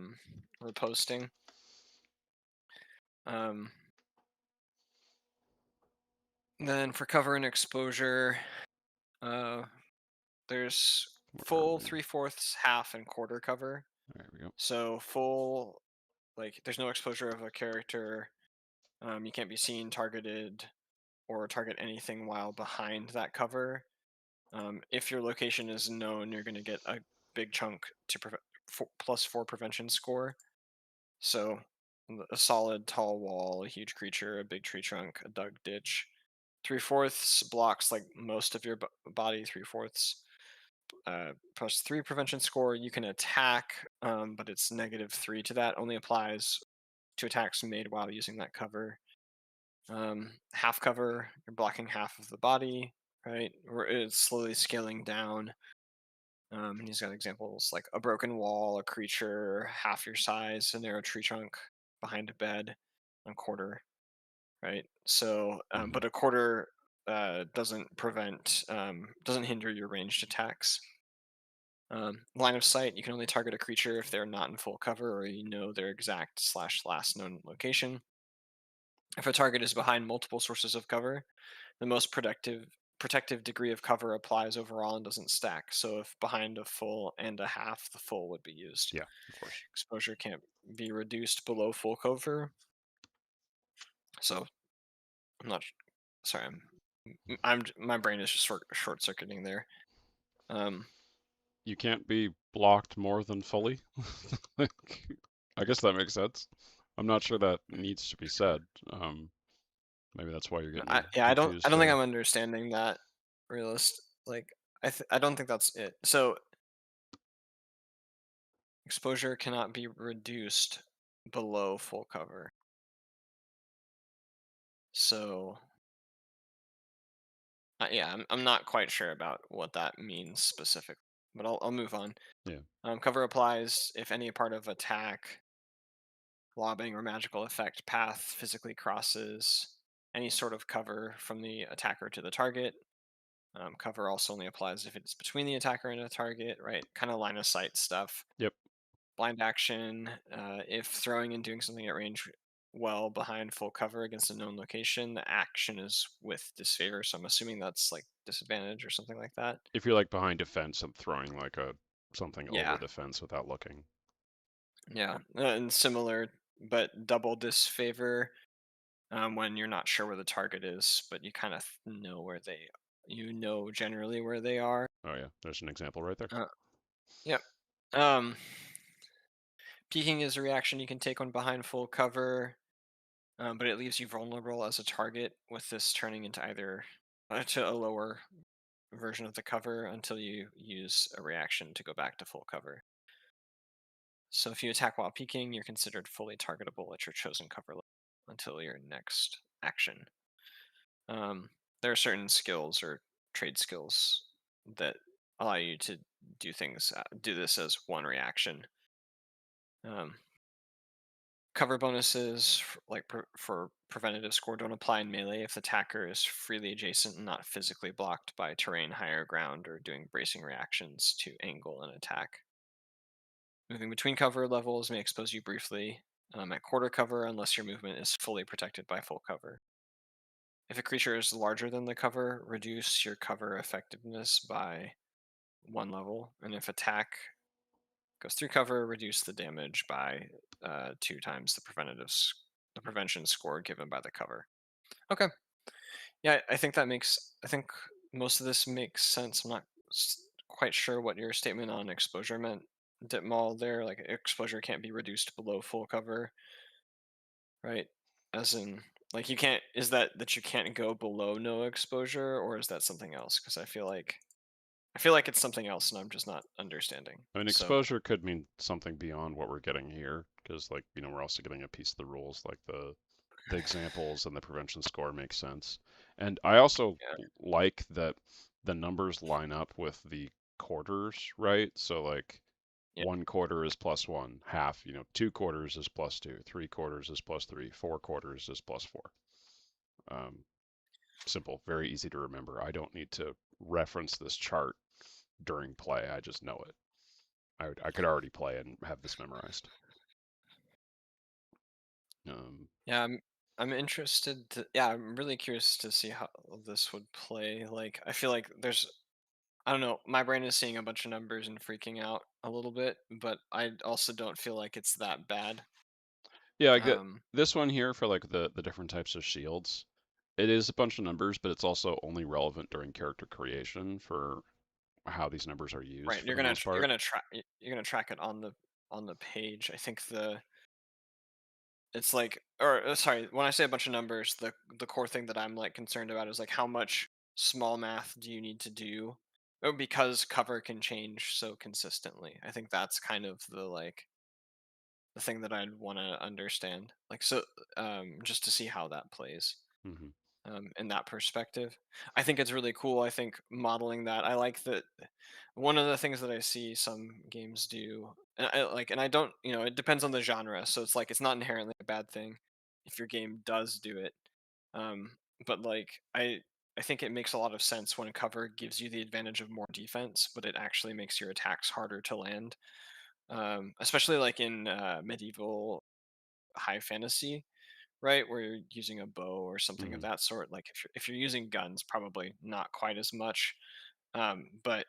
riposting. Then for cover and exposure, there's
Where are
full,
we?
3/4, half, and quarter cover.
There we go.
So full, like there's no exposure of a character. You can't be seen, targeted, or target anything while behind that cover. If your location is known, you're going to get a big chunk to +4 prevention score. So a solid tall wall, a huge creature, a big tree trunk, a dug ditch. 3/4 blocks like most of your body. 3/4 +3 prevention score. You can attack, but it's -3 to that. Only applies to attacks made while using that cover. Half cover, you're blocking half of the body, right? Or it's slowly scaling down. And he's got examples like a broken wall, a creature half your size, a narrow tree trunk behind a bed, a quarter, right? So, but a quarter doesn't doesn't hinder your ranged attacks. Line of sight, you can only target a creature if they're not in full cover or you know their exact / last known location. If a target is behind multiple sources of cover, the most protective degree of cover applies overall and doesn't stack. So if behind a full and a half, the full would be used.
Yeah, of course.
Exposure can't be reduced below full cover. So I'm not sorry. I'm my brain is just short circuiting there.
You can't be blocked more than fully. I guess that makes sense. I'm not sure that needs to be said. Maybe that's why you're getting
I
confused
don't think
there.
I'm understanding that like I don't think that's it. So exposure cannot be reduced below full cover. So yeah, I'm not quite sure about what that means specifically, but I'll move on.
Yeah.
Cover applies if any part of attack, lobbing, or magical effect path physically crosses any sort of cover from the attacker to the target. Cover also only applies if it's between the attacker and a target, right? Kind of line of sight stuff.
Yep.
Blind action, if throwing and doing something at range well behind full cover against a known location, the action is with disfavor. So I'm assuming that's like disadvantage or something like that.
If you're like behind a fence and throwing like something over
Yeah,
the fence without looking.
yeah, and similar, but double disfavor when you're not sure where the target is, but you kind of know you know generally where they are.
Oh yeah, there's an example right there.
Yep. Um, Peeking is a reaction you can take when behind full cover, but it leaves you vulnerable as a target, with this turning into either to a lower version of the cover until you use a reaction to go back to full cover. So if you attack while peeking, you're considered fully targetable at your chosen cover level until your next action. There are certain skills or trade skills that allow you to do this as one reaction. Um, Cover bonuses for preventative score don't apply in melee if the attacker is freely adjacent and not physically blocked by terrain, higher ground, or doing bracing reactions to angle and attack. Moving between cover levels may expose you briefly at quarter cover unless your movement is fully protected by full cover. If a creature is larger than the cover, reduce your cover effectiveness by 1 level, and if attack goes through cover, reduce the damage by 2 times the prevention score given by the cover. Okay, yeah, I think most of this makes sense. I'm not quite sure what your statement on exposure meant, Ditmal. There, like exposure can't be reduced below full cover, right? As in, like you can't. Is that you can't go below no exposure, or is that something else? Because I feel like it's something else, and I'm just not understanding.
I mean,
So
exposure could mean something beyond what we're getting here, because like we're also getting a piece of the rules, like the examples and the prevention score makes sense. And I also
yeah,
like that the numbers line up with the quarters, right? So like
yeah,
1/4 is +1, half, 2/4 is +2, 3/4 is +3, 4/4 is +4. Um, simple, very easy to remember. I don't need to reference this chart during play. I just know it. I could already play and have this memorized.
Yeah, I'm interested to. Yeah, I'm really curious to see how this would play. Like, I feel like there's. I don't know. My brain is seeing a bunch of numbers and freaking out a little bit, but I also don't feel like it's that bad.
Yeah, I get
Um,
this one here for like the different types of shields. It is a bunch of numbers, but it's also only relevant during character creation for how these numbers are used
right.
for the most
You're
part.
gonna track you're gonna track it on the page. I think it's like, or sorry, when I say a bunch of numbers, the core thing that I'm like concerned about is like how much small math do you need to do. Oh, because cover can change so consistently. I think that's kind of the thing that I'd want to understand. Like, so just to see how that plays.
Hmm.
In that perspective. I think it's really cool. I think modeling that, I like that. One of the things that I see some games do, and I don't, it depends on the genre. So it's like it's not inherently a bad thing if your game does do it. Um, but like I think it makes a lot of sense when cover gives you the advantage of more defense, but it actually makes your attacks harder to land. Especially like in medieval high fantasy, right? Where you're using a bow or something of
Hmm.
that sort. Like if you're using guns, probably not quite as much. But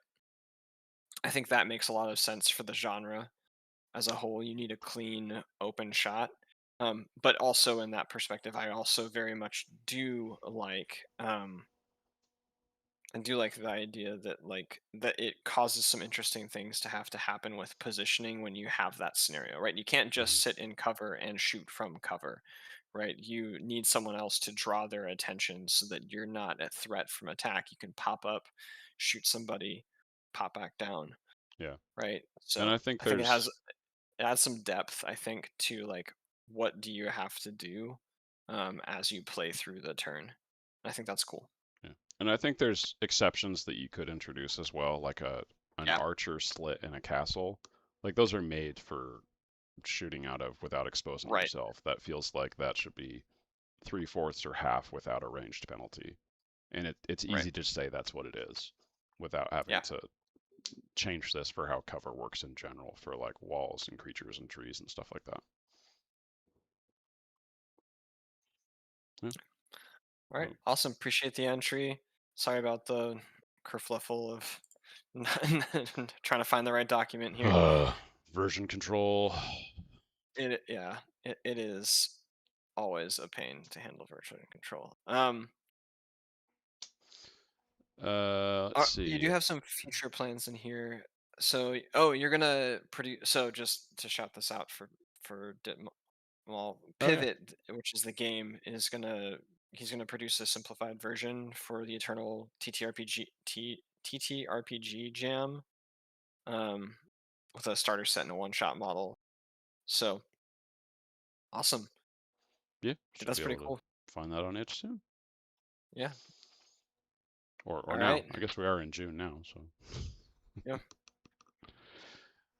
I think that makes a lot of sense for the genre as a whole. You need a clean, open shot. But also in that perspective, I also very much do like I do like the idea that that it causes some interesting things to have to happen with positioning when you have that scenario, right? You can't
Hmm.
just sit in cover and shoot from cover, right? You need someone else to draw their attention so that you're not at threat from attack. You can pop up, shoot somebody, pop back down,
Yeah,
right?
and
So
I think
I think
there's
it adds some depth, I think, to like what do you have to do as you play through the turn. I think that's cool.
yeah, and I think there's exceptions that you could introduce as well, like an
Yeah.
archer slit in a castle. Like those are made for shooting out of without exposing
Right.
yourself. That feels like that should be three-fourths or half without a ranged penalty. And it's
Right.
easy to say that's what it is without having
Yeah.
to change this for how cover works in general for like walls and creatures and trees and stuff like that. Yeah.
All right. Awesome. Appreciate the entry. Sorry about the kerfluffle of trying to find the right document here.
Version control.
Yeah, it is always a pain to handle version control.
Let's
You do
see.
have some future plans in here. So, oh, you're gonna produce. So, just to shout this out for well,
Oh yeah.
Pivot, which is the game, is gonna he's gonna produce a simplified version for the Eternal TTRPG Jam, um, with a starter set and a one-shot model. So awesome.
Yeah.
Dude,
Should
that's
be
pretty
able to
cool.
find that on itch soon.
Yeah.
Or
All
now.
right.
I guess we are in June now, so.
Yeah.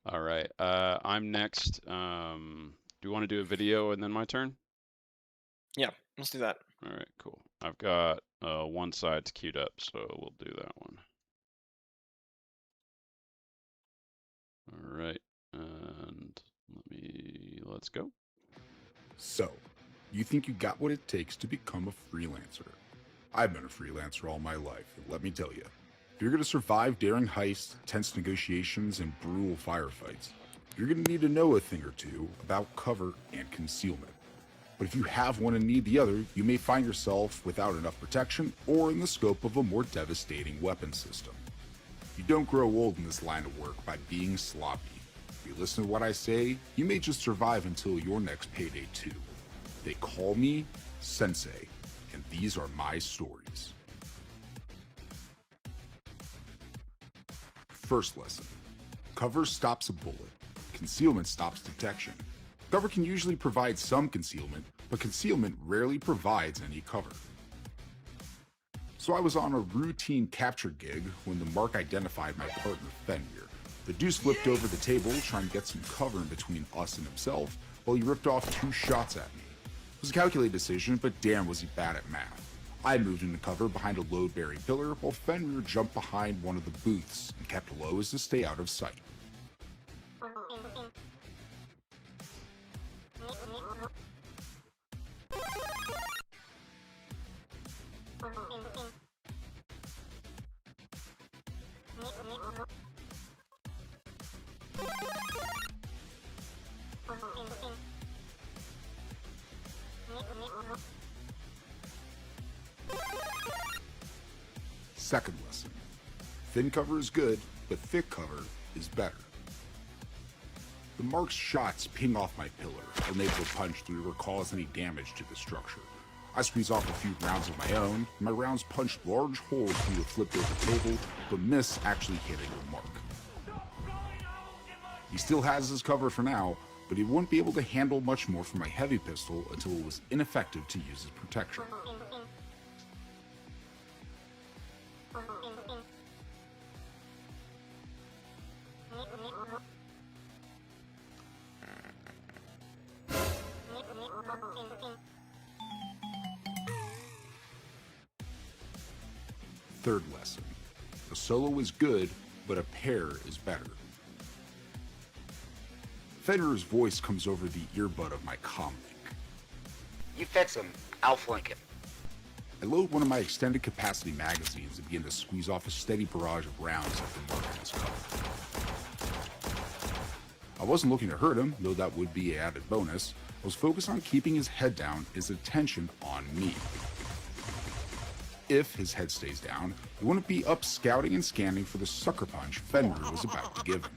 All right. I'm next. Do you want to do a video and then my turn?
Yeah. Let's do that.
All right, cool. I've got one side queued up, so we'll do that one. All right, and let's go.
So, you think you got what it takes to become a freelancer? I've been a freelancer all my life, and let me tell you, if you're going to survive daring heists, tense negotiations, and brutal firefights, you're going to need to know a thing or two about cover and concealment. But if you have one and need the other, you may find yourself without enough protection or in the scope of a more devastating weapon system. You don't grow old in this line of work by being sloppy. If you listen to what I say, you may just survive until your next payday too. They call me Sensei, and these are my stories. First lesson. Cover stops a bullet. Concealment stops detection. Cover can usually provide some concealment, but concealment rarely provides any cover. So I was on a routine capture gig when the Mark identified my partner Fenrir. The Deuce flipped over the table trying to get some cover in between us and himself while he ripped off 2 shots at me. It was a calculated decision, but damn was he bad at math. I moved into cover behind a load-bearing pillar while Fenrir jumped behind one of the booths and kept low as to stay out of sight. Second lesson. Thin cover is good, but thick cover is better. The Mark's shots ping off my pillar, unable to punch through or cause any damage to the structure. I squeeze off a few rounds of my own, and my rounds punch large holes through the flipped over table, but miss actually hitting the Mark. He still has his cover for now, but he wouldn't be able to handle much more from my heavy pistol until it was ineffective to use as protection. Third lesson. A solo is good, but a pair is better. Fenrir's voice comes over the earbud of my comm link.
You fix him, I'll flank him.
I load one of my extended capacity magazines and begin to squeeze off a steady barrage of rounds at the Mark in his cover. I wasn't looking to hurt him, though that would be an added bonus. I was focused on keeping his head down, his attention on me. If his head stays down, he wouldn't be up scouting and scanning for the sucker punch Fenrir was about to give him.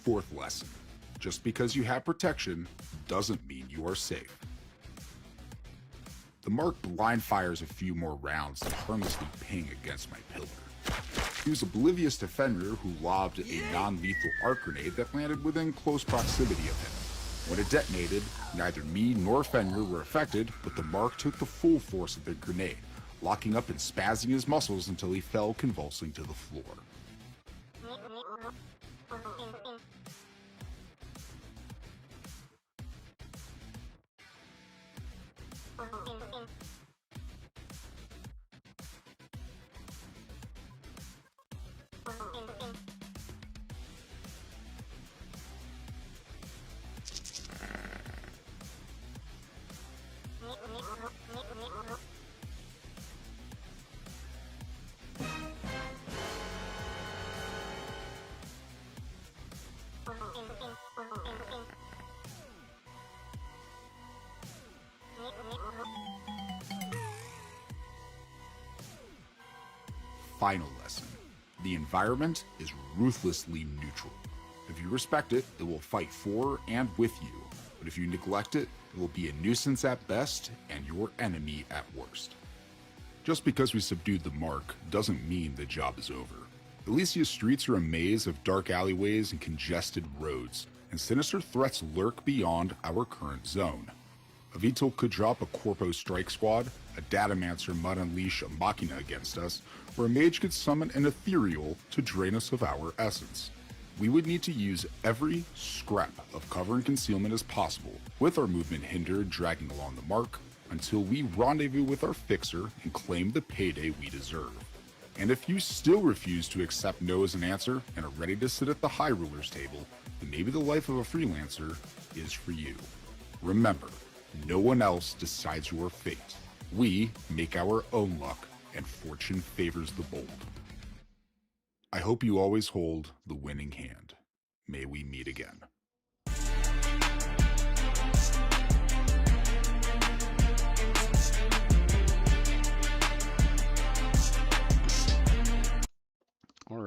Fourth lesson. Just because you have protection doesn't mean you are safe. The Mark blind fires a few more rounds that harmlessly ping against my pillar. He was oblivious to Fenrir, who lobbed a non-lethal arc grenade that landed within close proximity of him. When it detonated, neither me nor Fenrir were affected, but the Mark took the full force of the grenade, locking up and spazzing his muscles until he fell convulsing to the floor. Final lesson. The environment is ruthlessly neutral. If you respect it, it will fight for and with you. But if you neglect it, it will be a nuisance at best and your enemy at worst. Just because we subdued the Mark doesn't mean the job is over. Alicia's streets are a maze of dark alleyways and congested roads, and sinister threats lurk beyond our current zone. A VTOL could drop a Corpo strike squad, a Datamancer might unleash a Machina against us, or a mage could summon an Ethereal to drain us of our essence. We would need to use every scrap of cover and concealment as possible, with our movement hindered dragging along the Mark, until we rendezvous with our fixer and claim the payday we deserve. And if you still refuse to accept no as an answer and are ready to sit at the High Ruler's table, then maybe the life of a freelancer is for you. Remember, no one else decides your fate. We make our own luck, and fortune favors the bold. I hope you always hold the winning hand. May we meet again.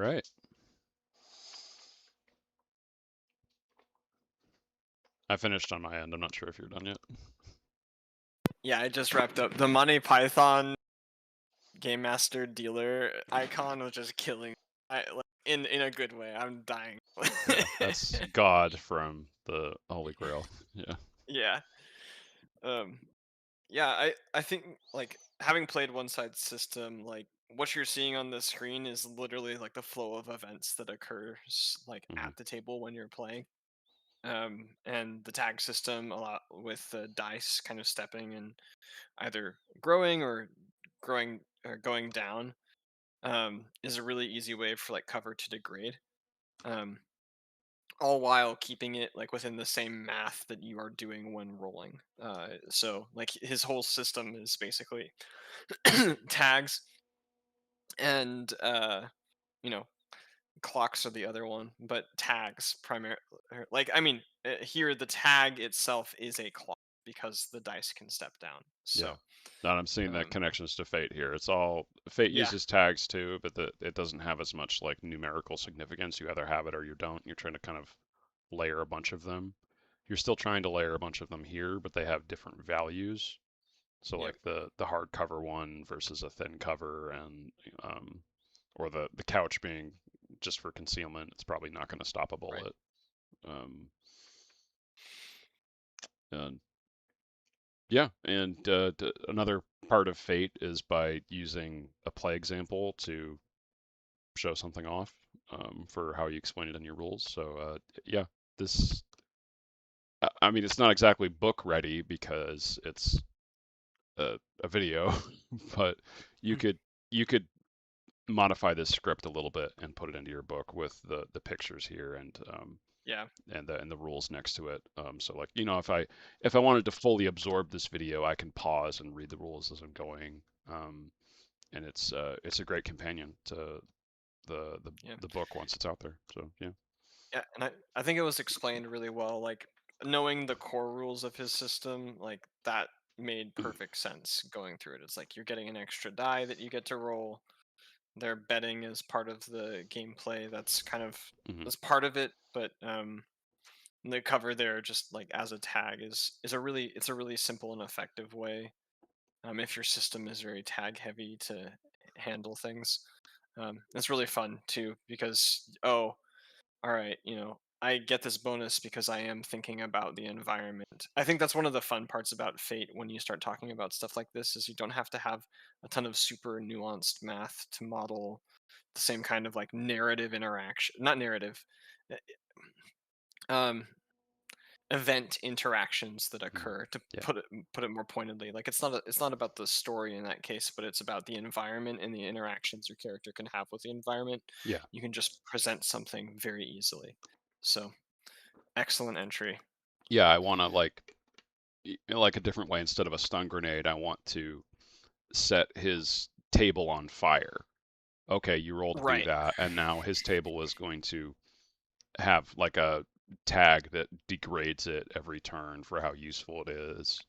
right. I finished on my end. I'm not sure if you're done yet.
Yeah, I just wrapped up. The Monty Python Game Master Dealer icon was just killing. In a good way. I'm dying.
Yeah, that's God from the Holy Grail. Yeah.
Yeah. Yeah, I think like having played one side system, like what you're seeing on the screen is literally like the flow of events that occurs like
Mhm.
at the table when you're playing. And the tag system a lot with the dice kind of stepping and either growing or going down is a really easy way for like cover to degrade. Um, all while keeping it like within the same math that you are doing when rolling. So like his whole system is basically tags and you know clocks are the other one, but tags primarily. Like I mean, here the tag itself is a clock because the dice can step down.
Yeah.
So
Now I'm seeing the
um,
connections to Fate here. It's all Fate
yeah,
uses tags too, but it doesn't have as much like numerical significance. You either have it or you don't. You're trying to kind of layer a bunch of them. You're still trying to layer a bunch of them here, but they have different values. So
yeah,
like the hardcover one versus a thin cover, and or the couch being just for concealment, it's probably not going to stop a
right,
bullet. Um, and yeah, and another part of Fate is by using a play example to show something off for how you explain it in your rules. So yeah, this I mean it's not exactly book ready because it's a video, but you
mm,
could you could modify this script a little bit and put it into your book with the pictures here
yeah,
and the rules next to it. So like if I wanted to fully absorb this video, I can pause and read the rules as I'm going. And it's a great companion to the the
yeah,
the book once it's out there. So yeah.
yeah. And I think it was explained really well. Like knowing the core rules of his system, like that made perfect sense going through it. It's like you're getting an extra die that you get to roll. They're betting as part of the gameplay. That's kind of
Hmm.
that's part of it, but the cover there just like as a tag is a really simple and effective way. If your system is very tag heavy to handle things, it's really fun too because all right, I get this bonus because I am thinking about the environment. I think that's one of the fun parts about Fate when you start talking about stuff like this is you don't have to have a ton of super nuanced math to model the same kind of like narrative interaction, not narrative, um, event interactions that occur to
Yeah.
put it more pointedly. Like it's not about the story in that case, but it's about the environment and the interactions your character can have with the environment.
Yeah.
You can just present something very easily. So excellent entry.
Yeah. I want to like a different way instead of a stun grenade. I want to set his table on fire. Okay, you roll to do
Right.
that, and now his table is going to have like a tag that degrades it every turn for how useful it is.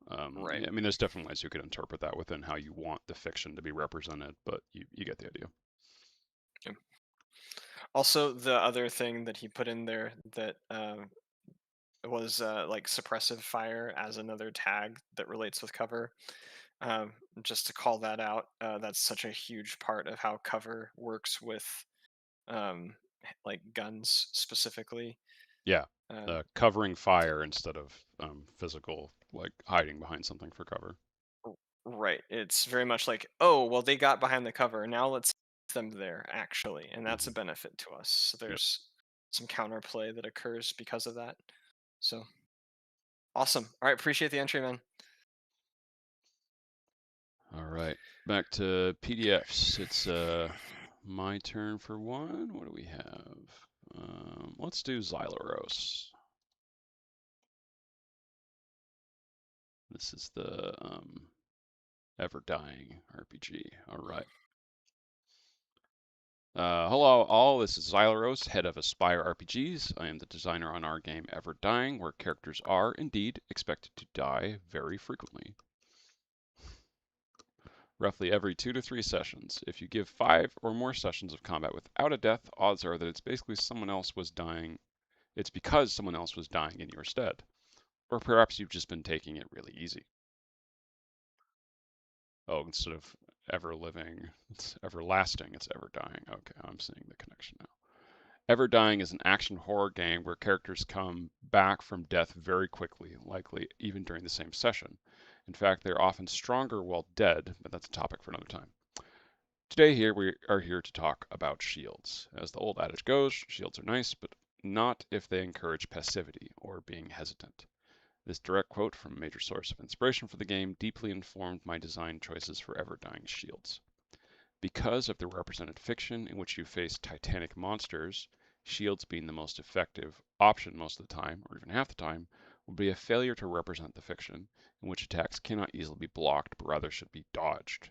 Right.
I mean, there's different ways you could interpret that within how you want the fiction to be represented, but you get the idea.
Yeah. Also, the other thing that he put in there that was like suppressive fire as another tag that relates with cover. Um, just to call that out, that's such a huge part of how cover works with um, like guns specifically.
Yeah,
Uh,
covering fire instead of physical, like hiding behind something for cover.
right. It's very much like, oh, well, they got behind the cover. Now let's keep them there, actually. And that's a
Hmm.
benefit to us. So
Yep.
there's some counterplay that occurs because of that. So awesome. All right. Appreciate the entry, man.
All right, back to PDFs. It's my turn for one. What do we have? Let's do Xyleros. This is the Everdying RPG. All right. Hello all, this is Xyleros, head of Aspire RPGs. I am the designer on our game Everdying, where characters are, indeed, expected to die very frequently. roughly every 2 to 3 sessions. If you give 5 or more sessions of combat without a death, odds are that it's basically someone else was dying. It's because someone else was dying in your stead. Or perhaps you've just been taking it really easy. Oh, instead of ever living, it's everlasting, it's ever dying. Okay, I'm seeing the connection now. Everdying is an action horror game where characters come back from death very quickly, likely even during the same session. In fact, they're often stronger while dead, but that's a topic for another time. Today we are here to talk about shields. As the old adage goes, shields are nice, but not if they encourage passivity or being hesitant. This direct quote from a major source of inspiration for the game deeply informed my design choices for Everdying shields. Because of the represented fiction in which you face titanic monsters, shields being the most effective option most of the time, or even half the time, would be a failure to represent the fiction, in which attacks cannot easily be blocked but rather should be dodged.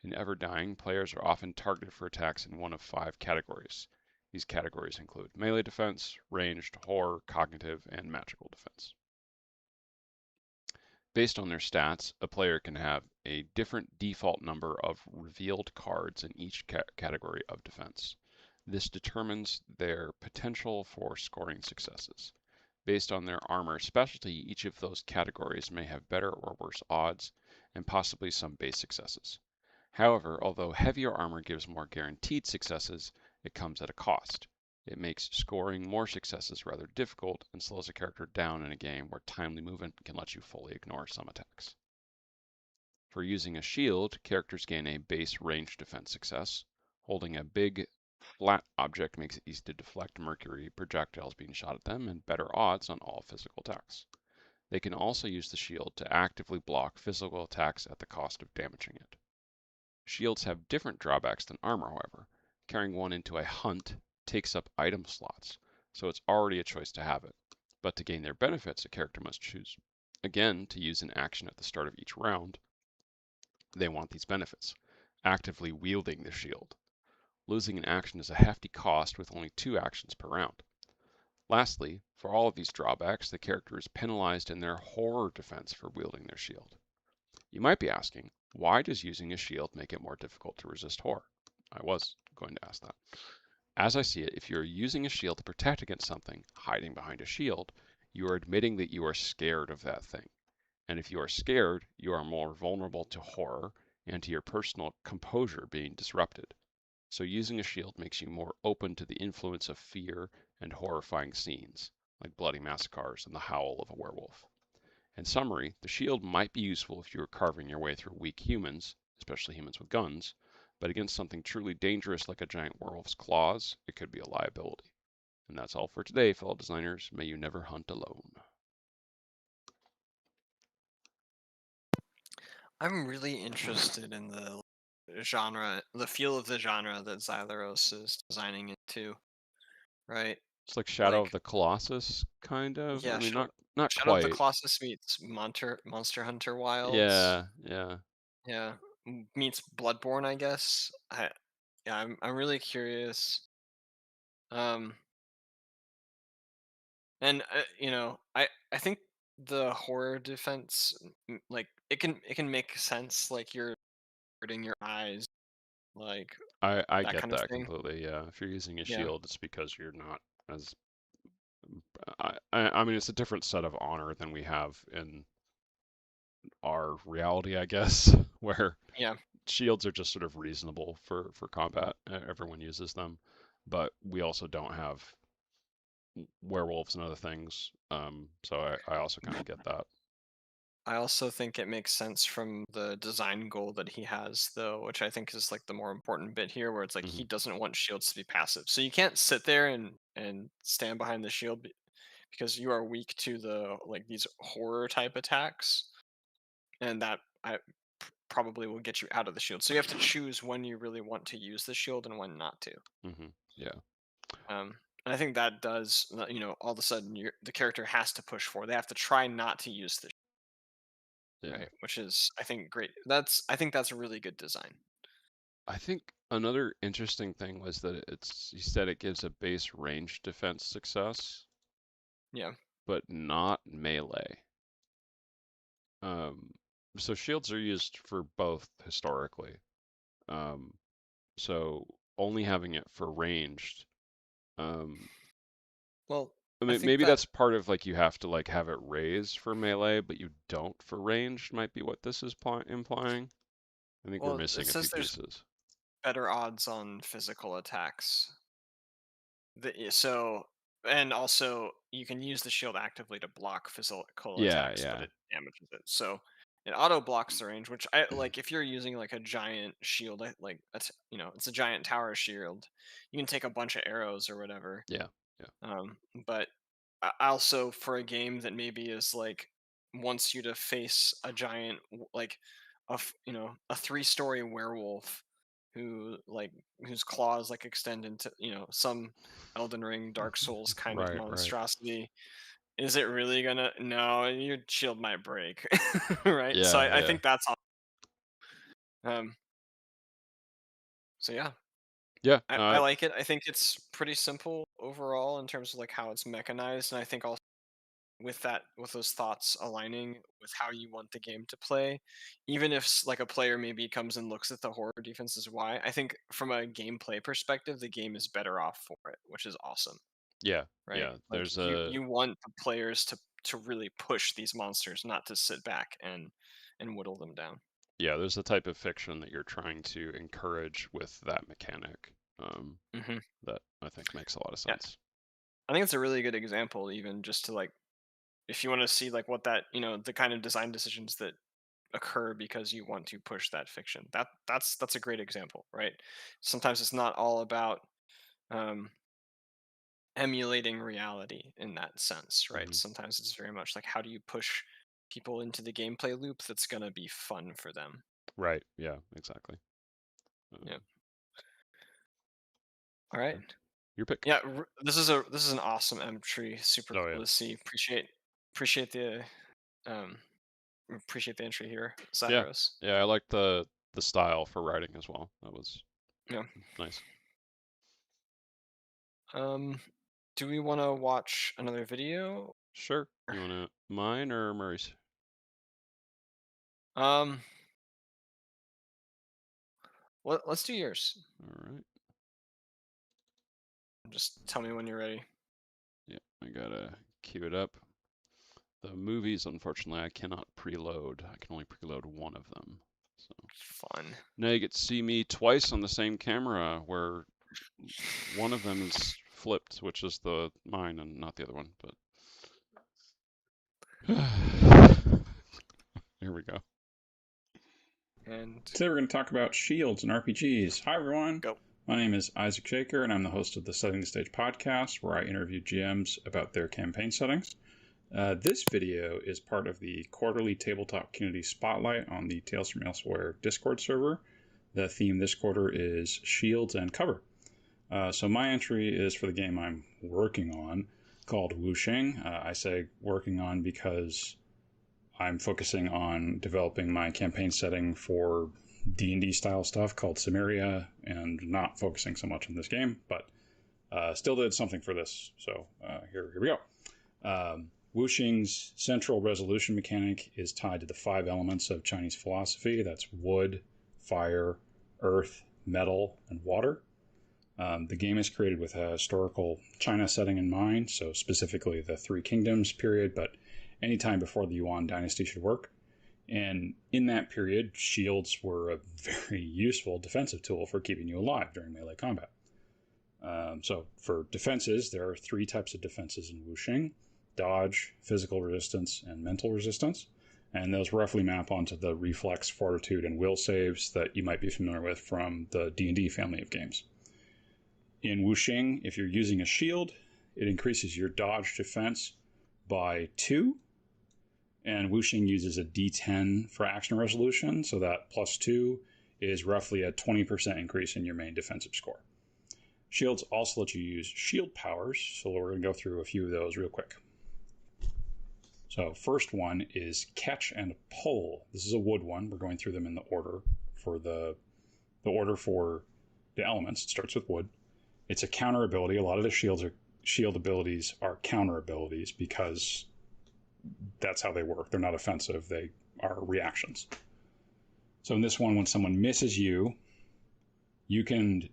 In Everdying, players are often targeted for attacks in one of 5 categories. These categories include melee defense, ranged, horror, cognitive, and magical defense. Based on their stats, a player can have a different default number of revealed cards in each category of defense. This determines their potential for scoring successes. Based on their armor specialty, each of those categories may have better or worse odds, and possibly some base successes. However, although heavier armor gives more guaranteed successes, it comes at a cost. It makes scoring more successes rather difficult and slows a character down in a game where timely movement can let you fully ignore some attacks. For using a shield, characters gain a base range defense success. Holding a big, flat object makes it easy to deflect mercury projectiles being shot at them and better odds on all physical attacks. They can also use the shield to actively block physical attacks at the cost of damaging it. Shields have different drawbacks than armor, however. Carrying one into a hunt takes up item slots, so it's already a choice to have it. But to gain their benefits, a character must choose. Again, to use an action at the start of each round, they want these benefits, actively wielding the shield. Losing an action is a hefty cost with only 2 actions per round. Lastly, for all of these drawbacks, the character is penalized in their horror defense for wielding their shield. You might be asking, why does using a shield make it more difficult to resist horror? I was going to ask that. As I see it, if you're using a shield to protect against something, hiding behind a shield, you are admitting that you are scared of that thing. And if you are scared, you are more vulnerable to horror and to your personal composure being disrupted. So using a shield makes you more open to the influence of fear and horrifying scenes, like bloody massacres and the howl of a werewolf. In summary, the shield might be useful if you are carving your way through weak humans, especially humans with guns, but against something truly dangerous like a giant werewolf's claws, it could be a liability. And that's all for today, fellow designers. May you never hunt alone.
I'm really interested in the genre, the feel of the genre that Xyleros is designing into, right?
It's like Shadow
Like,
of the Colossus, kind of.
yeah,
I mean,
Shadow,
not
Shadow of the
quite.
Colossus meets Monster Hunter Wilds.
Yeah.
Yeah, meets Bloodborne, I guess. I'm really curious. Um, and I think the horror defense, like it can make sense, like you're hurting your eyes, like
I
that
get
kind of
that
thing.
completely. Yeah, if you're using a
Yeah,
shield, it's because you're not as. I mean, it's a different set of honor than we have in our reality, I guess, where
yeah.
shields are just sort of reasonable for combat. Everyone uses them, but we also don't have werewolves and other things. So I also kind of get that.
I also think it makes sense from the design goal that he has, though, which I think is like the more important bit here, where it's like he
Hmm.
doesn't want shields to be passive. So you can't sit there and stand behind the shield because you are weak to the like these horror type attacks, and that probably will get you out of the shield. So you have to choose when you really want to use the shield and when not to.
Yeah.
And I think that does, all of a sudden the character has to push forward. They have to try not to use the
Yeah.
right, which is I think great. I think that's a really good design.
I think another interesting thing was that you said it gives a base range defense success,
Yeah.
but not melee. So shields are used for both historically. So only having it for ranged.
Well,
I
I
mean,
think
maybe
that
that's part of like you have to like have it raised for melee, but you don't for ranged. Might be what this is implying. I think we're
well, it
missing a
says
few
there's
pieces.
better odds on physical attacks. So, and also you can use the shield actively to block physical
Yeah,
attacks, but
yeah.
it damages it. So it auto blocks the range, which I like. If you're using like a giant shield, like it's a giant tower shield, you can take a bunch of arrows or whatever.
Yeah, yeah.
But also for a game that maybe is like wants you to face a giant like a 3-story werewolf whose claws like extend into some Elden Ring, Dark Souls kind of
Right, right.
monstrosity. Is it really gonna? No, your shield might break, right? So
Yeah,
I
yeah.
think that's um. So yeah,
Yeah,
I like it. I think it's pretty simple overall in terms of like how it's mechanized, and I think also with those thoughts aligning with how you want the game to play, even if like a player maybe comes and looks at the horror defense as why, I think from a gameplay perspective the game is better off for it, which is awesome,
yeah,
right?
yeah.
Like
There's
you want the players to really push these monsters, not to sit back and whittle them down.
there's a type of fiction that you're trying to encourage with that mechanic.
Hmm.
That I think makes a lot of
Yeah,
sense.
I think it's a really good example, even just to like if you want to see like what that the kind of design decisions that occur because you want to push that fiction. That's a great example, right? Sometimes it's not all about um, emulating reality in that sense, right?
Hmm.
Sometimes it's very much like how do you push people into the gameplay loop that's gonna be fun for them.
Right. Yeah. Exactly.
Yeah.
Um,
All right.
okay. Your pick.
Yeah. This is an awesome entry. Super
Oh
cool
yeah.
to see. Appreciate the um appreciate the entry here,
Yeah.
Xyleros.
Yeah. I like the style for writing as well. That was
Yeah.
nice.
Um. Do we want to watch another video?
Sure. You want to mine or Murray's?
Um. Let's do yours.
All right.
Just tell me when you're ready.
Yeah. I gotta queue it up. The movies, unfortunately, I cannot preload. I can only preload one of them. So
Fun.
now you get to see me twice on the same camera, where one of them is flipped, which is the mine and not the other one. But here we go.
And
Today we're going to talk about shields and RPGs. Hi everyone.
go.
My name is Isaac Shaker, and I'm the host of the Setting the Stage podcast, where I interview GMs about their campaign settings. This video is part of the quarterly tabletop community spotlight on the Tales from Elsewhere Discord server. The theme this quarter is shields and cover. So my entry is for the game I'm working on, called Wu Xing. I say working on because I'm focusing on developing my campaign setting for D&D style stuff called Cimmeria, and not focusing so much on this game, but still did something for this. So here we go. Wu Xing's central resolution mechanic is tied to the 5 elements of Chinese philosophy. That's wood, fire, earth, metal, and water. The game is created with a historical China setting in mind, so specifically the Three Kingdoms period, but any time before the Yuan dynasty should work. And in that period, shields were a very useful defensive tool for keeping you alive during melee combat. So for defenses, there are 3 types of defenses in Wu Xing: dodge, physical resistance, and mental resistance. And those roughly map onto the reflex, fortitude, and will saves that you might be familiar with from the D&D family of games. In Wu Xing, if you're using a shield, it increases your dodge defense by 2. And Wu Xing uses a D10 for action resolution, so that plus 2 is roughly a 20% increase in your main defensive score. Shields also let you use shield powers, so we're going to go through a few of those real quick. So first one is catch and pull. This is a wood one. We're going through them in the order for the order for the elements. It starts with wood. It's a counter ability. A lot of the shield abilities are counter abilities because that's how they work. They're not offensive. They are reactions. So in this one, when someone misses you, you can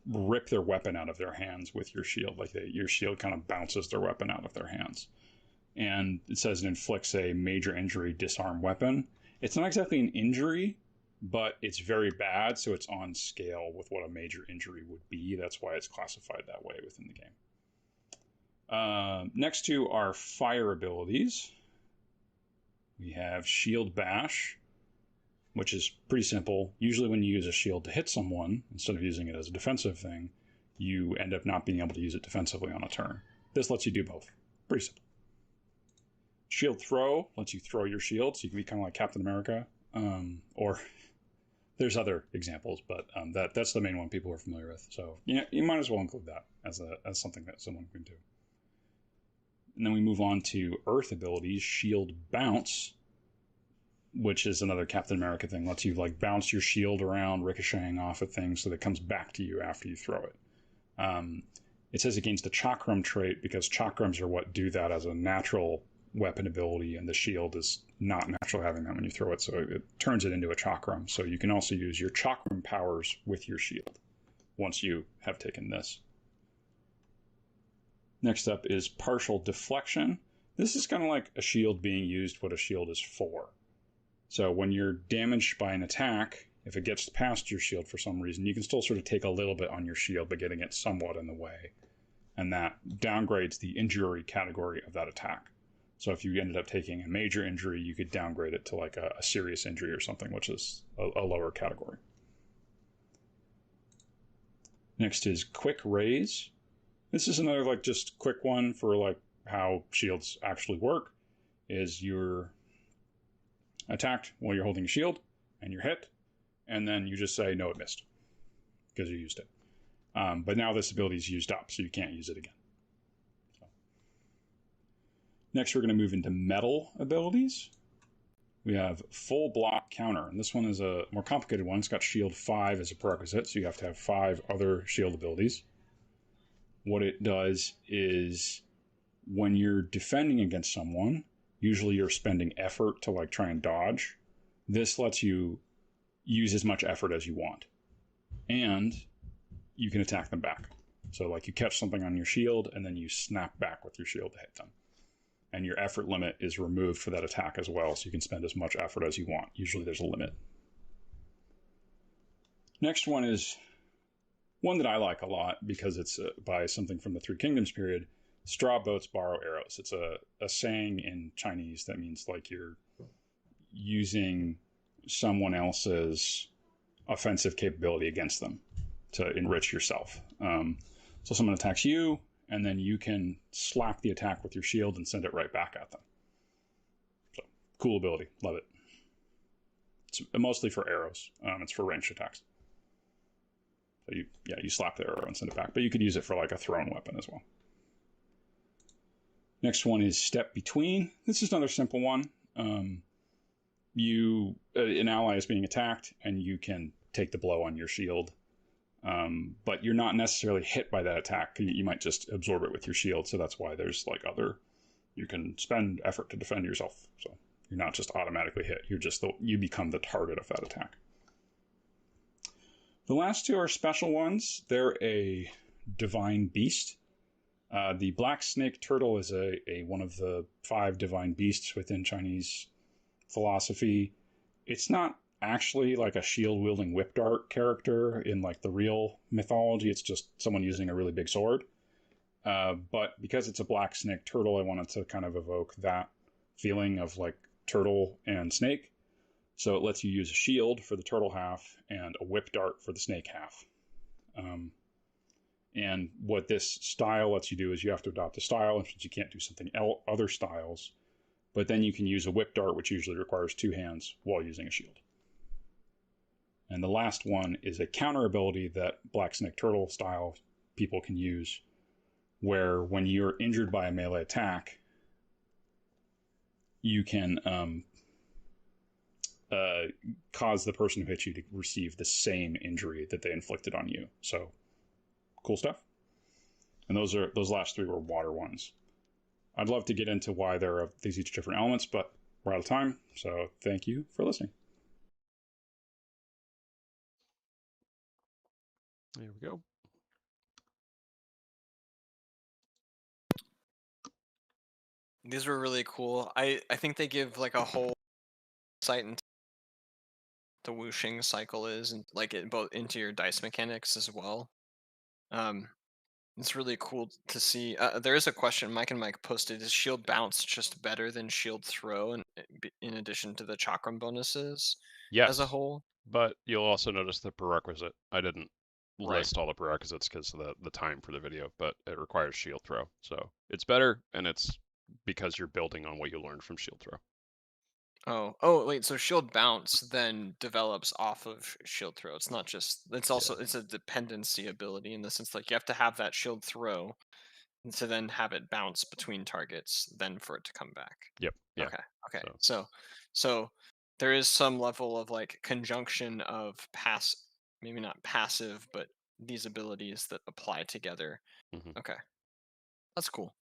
rip their weapon out of their hands with your shield. Like your shield kind of bounces their weapon out of their hands. And it says it inflicts a major injury, disarm weapon. It's not exactly an injury, but it's very bad, so it's on scale with what a major injury would be. That's why it's classified that way within the game. Next to our fire abilities, we have Shield Bash, which is pretty simple. Usually when you use a shield to hit someone, instead of using it as a defensive thing, you end up not being able to use it defensively on a turn. This lets you do both. Pretty simple. Shield Throw lets you throw your shield, so you can be kind of like Captain America. Or there's other examples, but that's the main one people are familiar with. So you might as well include that as something that someone can do. And then we move on to Earth abilities. Shield Bounce, which is another Captain America thing. Lets you like bounce your shield around, ricocheting off of things so that it comes back to you after you throw it. It says it gains the Chakram trait because chakrams are what do that as a natural weapon ability, and the shield is not natural having that when you throw it, so it turns it into a chakram. So you can also use your chakram powers with your shield once you have taken this. Next up is Partial Deflection. This is kind of like a shield being used what a shield is for. So when you're damaged by an attack, if it gets past your shield for some reason, you can still sort of take a little bit on your shield by getting it somewhat in the way. And that downgrades the injury category of that attack. So if you ended up taking a major injury, you could downgrade it to like a serious injury or something, which is a lower category. Next is Quick Raise. This is another like just quick one for like how shields actually work. Is you're attacked while you're holding a shield and you're hit, and then you just say, no, it missed because you used it. But now this ability is used up, so you can't use it again. Next, we're going to move into metal abilities. We have Full Block Counter, and this one is a more complicated one. It's got Shield 5 as a prerequisite, so you have to have 5 other shield abilities. What it does is when you're defending against someone, usually you're spending effort to like try and dodge. This lets you use as much effort as you want, and you can attack them back. So like you catch something on your shield, and then you snap back with your shield to hit them. And your effort limit is removed for that attack as well, so you can spend as much effort as you want. Usually there's a limit. Next one is one that I like a lot because it's by something from the Three Kingdoms period. Straw boats borrow arrows. It's a saying in Chinese that means like you're using someone else's offensive capability against them to enrich yourself. So someone attacks you, and then you can slap the attack with your shield and send it right back at them. So, cool ability. Love it. It's mostly for arrows. It's for ranged attacks. So you slap the arrow and send it back. But you could use it for like a thrown weapon as well. Next one is Step Between. This is another simple one. An ally is being attacked, and you can take the blow on your shield. But you're not necessarily hit by that attack. You might just absorb it with your shield. So that's why there's like you can spend effort to defend yourself. So you're not just automatically hit. You become the target of that attack. The last two are special ones. They're a divine beast. The black snake turtle is one of the 5 divine beasts within Chinese philosophy. It's not actually like a shield-wielding whip dart character in like the real mythology. It's just someone using a really big sword. But because it's a black snake turtle, I wanted to kind of evoke that feeling of like turtle and snake. So it lets you use a shield for the turtle half and a whip dart for the snake half. And what this style lets you do is you have to adopt a style, and since you can't do something other styles, but then you can use a whip dart, which usually requires 2 hands while using a shield. And the last one is a counter ability that Black Snake Turtle style people can use, where when you're injured by a melee attack, you can cause the person who hit you to receive the same injury that they inflicted on you. So, cool stuff. And those last 3 were water ones. I'd love to get into why there are these each different elements, but we're out of time, so thank you for listening.
There we go.
These were really cool. I think they give like a whole insight into the Wu Xing cycle is, and like it both into your dice mechanics as well. It's really cool to see. There is a question Mike and Mike posted: is shield bounce just better than shield throw, and in addition to the chakram bonuses as a
Yes,
whole?
but you'll also notice the prerequisite. I didn't
Right.
list all the prerequisites because of the time for the video, but it requires shield throw. So it's better, and it's because you're building on what you learned from shield throw.
Oh, wait. So shield bounce then develops off of shield throw. It's not just. It's also it's a dependency ability in the sense like you have to have that shield throw, and to then have it bounce between targets, then for it to come back.
Yep. Yeah.
Okay.
So
So there is some level of like conjunction of maybe not passive, but these abilities that apply together.
mhm.
Okay, that's cool.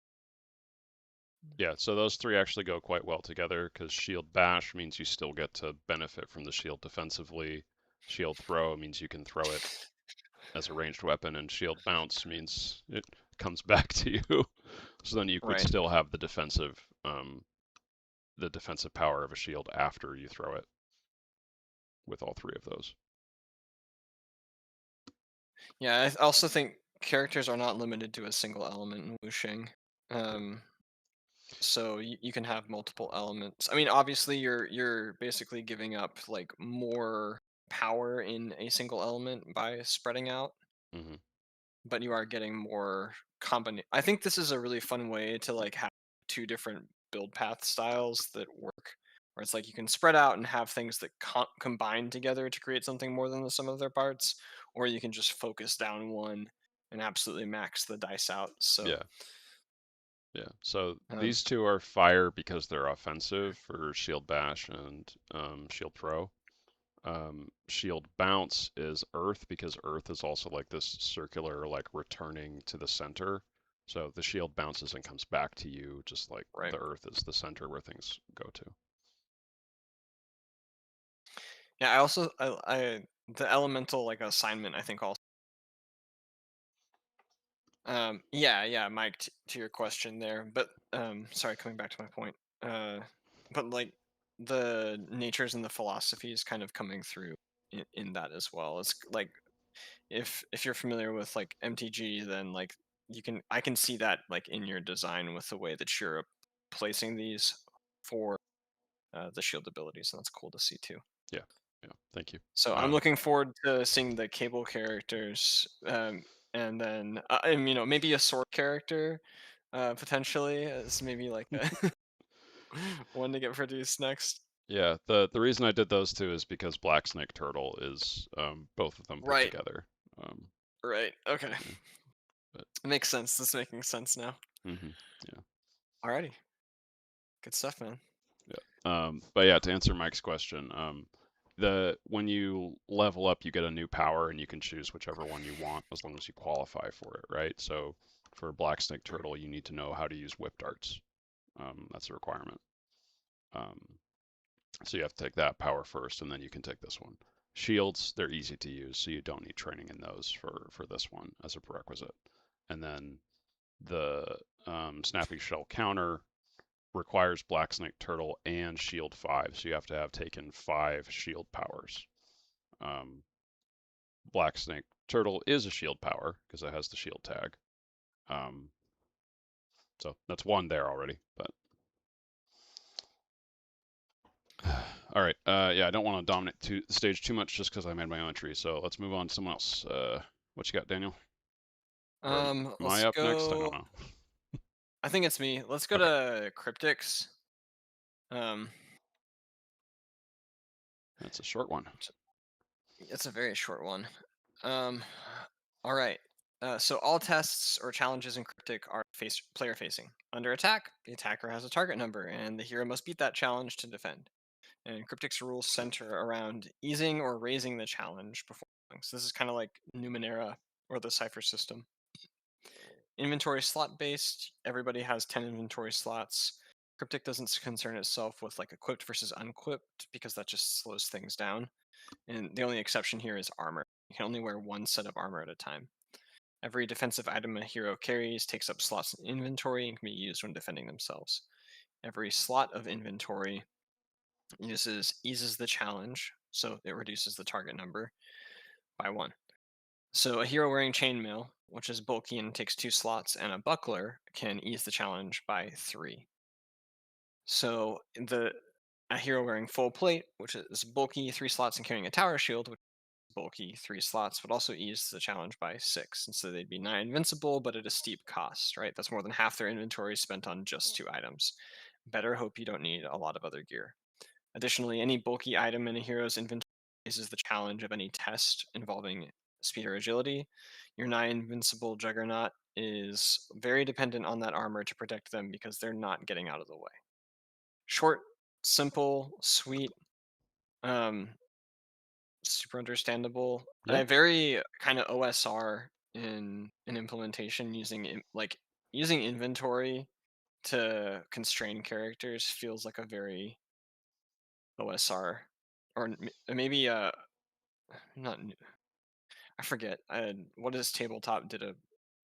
Yeah, so those three actually go quite well together because shield bash means you still get to benefit from the shield defensively. Shield throw means you can throw it as a ranged weapon, and shield bounce means it comes back to you. So then you could
Right.
still have the defensive power of a shield after you throw it with all three of those.
Yeah, I also think characters are not limited to a single element in Wu Xing. So you can have multiple elements. I mean, obviously you're basically giving up like more power in a single element by spreading out,
hmm
but you are getting more combination. I think this is a really fun way to like have two different build path styles that work, where it's like you can spread out and have things that combine together to create something more than the sum of their parts, or you can just focus down one and absolutely max the dice out. So
Yeah. Yeah. So
um,
these two are fire because they're offensive for shield bash and shield throw. Shield bounce is earth because earth is also like this circular, like returning to the center. So the shield bounces and comes back to you, just like
right.
the earth is the center where things go to.
Yeah, I also the elemental like assignment I think also yeah, Mike, to your question there, but sorry, coming back to my point. But like the natures and the philosophies kind of coming through in that as well. It's like if you're familiar with like MTG, then like I can see that like in your design with the way that you're placing these for the shield abilities, and that's cool to see too.
Yeah. Yeah. Thank you.
So I'm looking forward to seeing the cable characters, and then maybe a sword character, potentially as maybe like a one to get produced next.
Yeah. The reason I did those two is because Black Snake Turtle is both of them put
Right,
together. Um,
right, okay,
yeah. But
makes sense. This is making sense now.
yeah.
Alrighty, good stuff, man.
Yeah. But yeah, to answer Mike's question, when you level up, you get a new power, and you can choose whichever one you want as long as you qualify for it, right? So for Black Snake Turtle, you need to know how to use whip darts. That's a requirement. So you have to take that power first, and then you can take this one. Shields, they're easy to use, so you don't need training in those for this one as a prerequisite. And then the Snapping Shell counter requires Black Snake Turtle and Shield 5, so you have to have taken 5 shield powers. Black Snake Turtle is a shield power because it has the shield tag. So that's one there already. But all right, yeah, I don't want to dominate the stage too much just because I made my own entry. So let's move on to someone else. What you got, Daniel? Or am I
Let's
up next? I don't
go.
know.
I think it's me. Let's go
Okay.
to cryptics.
That's a short one.
It's a very short one. All right. So all tests or challenges in Cryptic are player facing. Under attack, the attacker has a target number, and the hero must beat that challenge to defend. And Cryptic's rules center around easing or raising the challenge before. So this is kind of like Numenera or the Cipher system. Inventory slot based. Everybody has 10 inventory slots. Cryptic doesn't concern itself with like equipped versus unequipped because that just slows things down. And the only exception here is armor. You can only wear one set of armor at a time. Every defensive item a hero carries takes up slots in inventory and can be used when defending themselves. Every slot of inventory eases the challenge, so it reduces the target number by 1. So a hero wearing chainmail, which is bulky and takes 2 slots, and a buckler can ease the challenge by 3. So a hero wearing full plate, which is bulky 3 slots, and carrying a tower shield, which is bulky 3 slots, would also ease the challenge by 6. And so they'd be 9 invincible, but at a steep cost, right? That's more than half their inventory spent on just 2 items. Better hope you don't need a lot of other gear. Additionally, any bulky item in a hero's inventory raises the challenge of any test involving speed or agility. Your 9 invincible juggernaut is very dependent on that armor to protect them because they're not getting out of the way. Short, simple, sweet, super understandable.
Yeah.
And a very kind of OSR in an implementation using inventory to constrain characters feels like a very OSR, or maybe not. I forget. What is Tabletop did a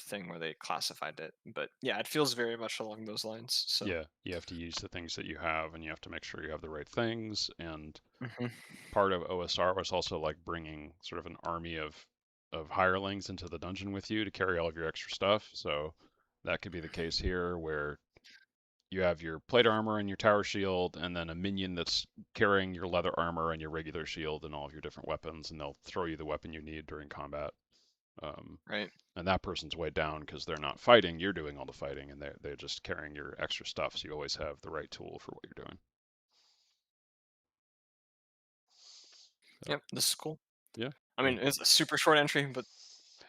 thing where they classified it, but yeah, it feels very much along those lines. So
Yeah, you have to use the things that you have, and you have to make sure you have the right things. And
Mhm.
part of OSR was also like bringing sort of an army of hirelings into the dungeon with you to carry all of your extra stuff. So that could be the case here, where you have your plate armor and your tower shield, and then a minion that's carrying your leather armor and your regular shield and all of your different weapons, and they'll throw you the weapon you need during combat.
Right.
And that person's way down because they're not fighting, you're doing all the fighting, and they're just carrying your extra stuff, so you always have the right tool for what you're doing.
Yep, this is cool.
Yeah.
I mean, it's a super short entry, but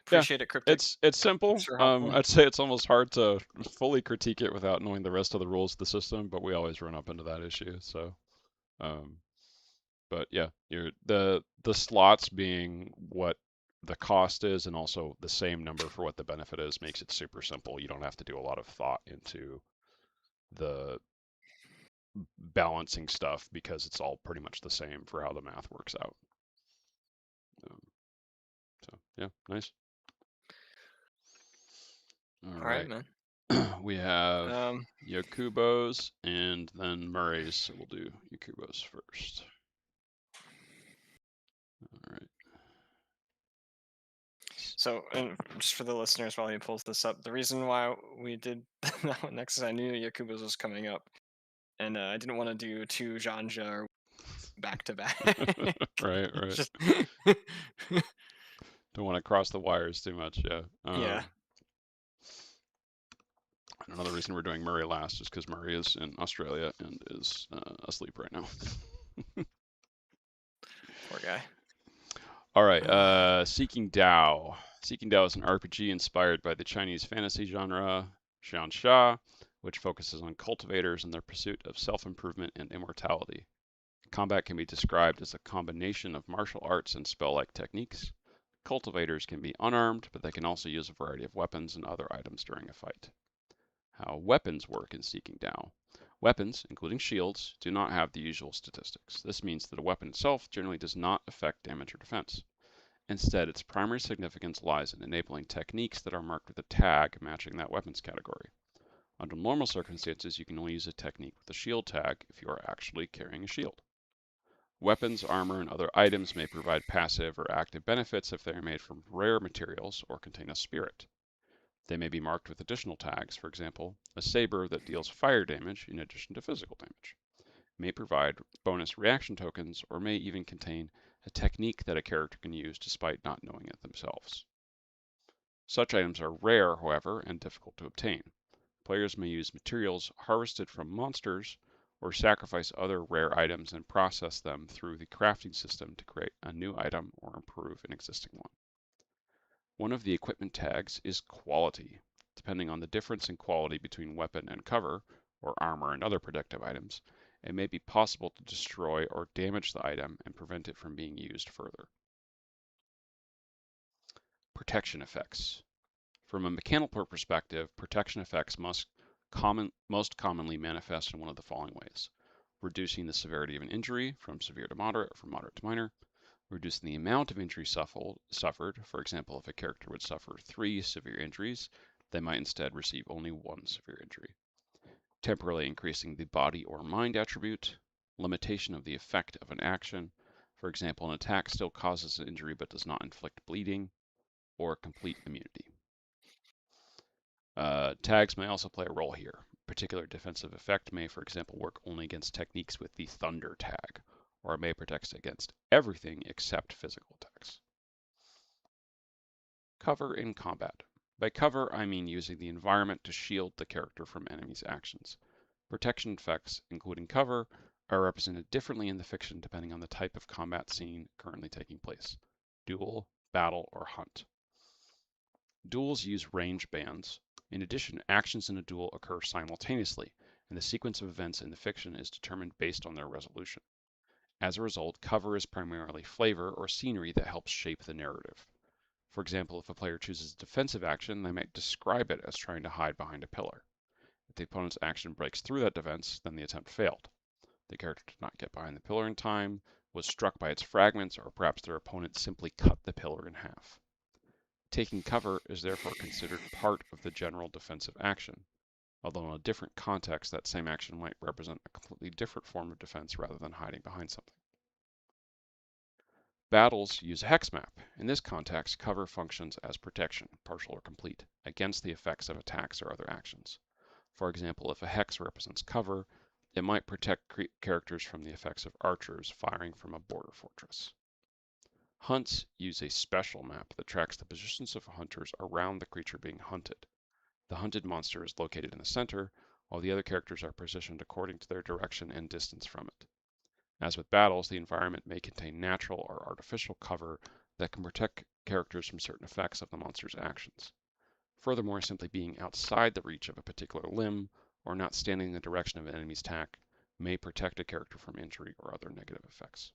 Yeah,
appreciate it, Cryptic.
it's simple.
Sure helpful.
I'd say it's almost hard to fully critique it without knowing the rest of the rules of the system, but we always run up into that issue. So, but yeah, the slots being what the cost is, and also the same number for what the benefit is, makes it super simple. You don't have to do a lot of thought into the balancing stuff because it's all pretty much the same for how the math works out. So yeah, nice.
All right, man.
We have Yakubo's and then Murray's, so we'll do Yakubo's first. All right.
So, and just for the listeners while he pulls this up, the reason why we did that one next is I knew Yakubo's was coming up, and I didn't want to do 2 Janja or back to back.
Right.
Just...
Don't want to cross the wires too much, yeah.
Yeah.
Another reason we're doing Murray last is because Murray is in Australia and is asleep right now.
Poor guy.
All right, Seeking Dao. Seeking Dao is an RPG inspired by the Chinese fantasy genre, Xianxia, which focuses on cultivators and their pursuit of self-improvement and immortality. Combat can be described as a combination of martial arts and spell-like techniques. Cultivators can be unarmed, but they can also use a variety of weapons and other items during a fight. How weapons work in Seeking Dao. Weapons, including shields, do not have the usual statistics. This means that a weapon itself generally does not affect damage or defense. Instead, its primary significance lies in enabling techniques that are marked with a tag matching that weapon's category. Under normal circumstances, you can only use a technique with a shield tag if you are actually carrying a shield. Weapons, armor, and other items may provide passive or active benefits if they are made from rare materials or contain a spirit. They may be marked with additional tags, for example, a saber that deals fire damage in addition to physical damage, may provide bonus reaction tokens, or may even contain a technique that a character can use despite not knowing it themselves. Such items are rare, however, and difficult to obtain. Players may use materials harvested from monsters or sacrifice other rare items and process them through the crafting system to create a new item or improve an existing one. One of the equipment tags is quality. Depending on the difference in quality between weapon and cover, or armor and other protective items, it may be possible to destroy or damage the item and prevent it from being used further. Protection effects. From a mechanical perspective, protection effects must most commonly manifest in one of the following ways: reducing the severity of an injury from severe to moderate, or from moderate to minor, reducing the amount of injury suffered. For example, if a character would suffer 3 severe injuries, they might instead receive only 1 severe injury. Temporarily increasing the body or mind attribute, limitation of the effect of an action. For example, an attack still causes an injury but does not inflict bleeding, or complete immunity. Tags may also play a role here. A particular defensive effect may, for example, work only against techniques with the Thunder tag, or it may protect against everything except physical attacks. Cover in combat. By cover, I mean using the environment to shield the character from enemies' actions. Protection effects, including cover, are represented differently in the fiction depending on the type of combat scene currently taking place: duel, battle, or hunt. Duels use range bands. In addition, actions in a duel occur simultaneously, and the sequence of events in the fiction is determined based on their resolution. As a result, cover is primarily flavor or scenery that helps shape the narrative. For example, if a player chooses a defensive action, they might describe it as trying to hide behind a pillar. If the opponent's action breaks through that defense, then the attempt failed. The character did not get behind the pillar in time, was struck by its fragments, or perhaps their opponent simply cut the pillar in half. Taking cover is therefore considered part of the general defensive action, although in a different context that same action might represent a completely different form of defense rather than hiding behind something. Battles use a hex map. In this context, cover functions as protection, partial or complete, against the effects of attacks or other actions. For example, if a hex represents cover, it might protect characters from the effects of archers firing from a border fortress. Hunts use a special map that tracks the positions of hunters around the creature being hunted. The hunted monster is located in the center, while the other characters are positioned according to their direction and distance from it. As with battles, the environment may contain natural or artificial cover that can protect characters from certain effects of the monster's actions. Furthermore, simply being outside the reach of a particular limb, or not standing in the direction of an enemy's attack, may protect a character from injury or other negative effects.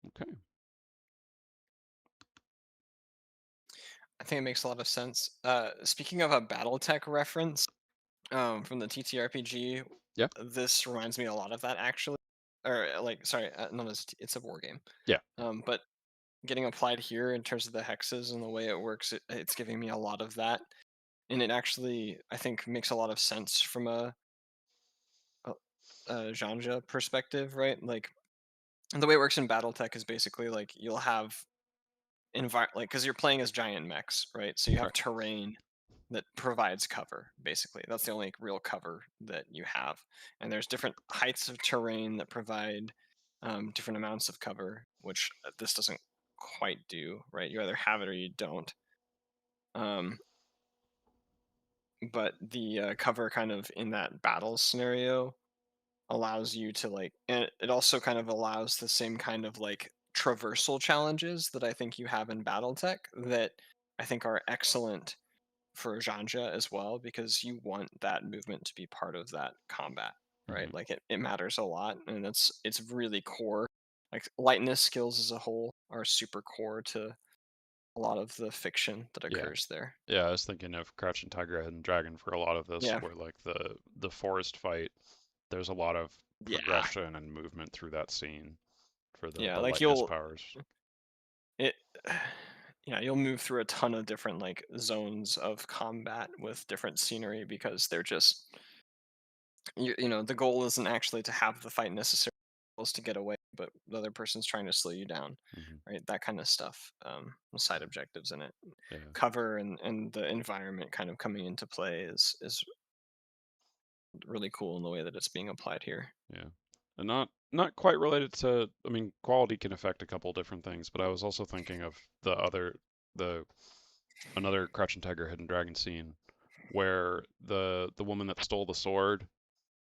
Okay.
I think it makes a lot of sense. Speaking of a BattleTech reference from the TTRPG,
Yeah.
this reminds me a lot of that actually. Or sorry, no, it's a war game.
Yeah.
But getting applied here in terms of the hexes and the way it works, it's giving me a lot of that, and it actually I think makes a lot of sense from a genre perspective, right? Like the way it works in BattleTech is basically like you'll have because you're playing as giant mechs, right? So you have terrain that provides cover, basically. That's the only real cover that you have. And there's different heights of terrain that provide different amounts of cover, which this doesn't quite do, right? You either have it or you don't. But the cover kind of in that battle scenario allows you to and it also kind of allows the same kind of traversal challenges that I think you have in BattleTech that I think are excellent for genre as well, because you want that movement to be part of that combat, right?
Mm-hmm.
Like it matters a lot, and it's really core. Like lightness skills as a whole are super core to a lot of the fiction that occurs there.
Yeah, I was thinking of Crouching Tiger, Hidden Dragon for a lot of this,
Yeah.
where like the forest fight, there's a lot of progression and movement through that scene for the lightness powers.
You'll move through a ton of different zones of combat with different scenery, because they're just the goal isn't actually to have the fight necessarily to get away, but the other person's trying to slow you down, right? That kind of stuff. Side objectives in it, cover and the environment kind of coming into play is really cool in the way that it's being applied here.
Yeah, and not quite related to. I mean, quality can affect a couple different things, but I was also thinking of another Crouching Tiger, Hidden Dragon scene where the woman that stole the sword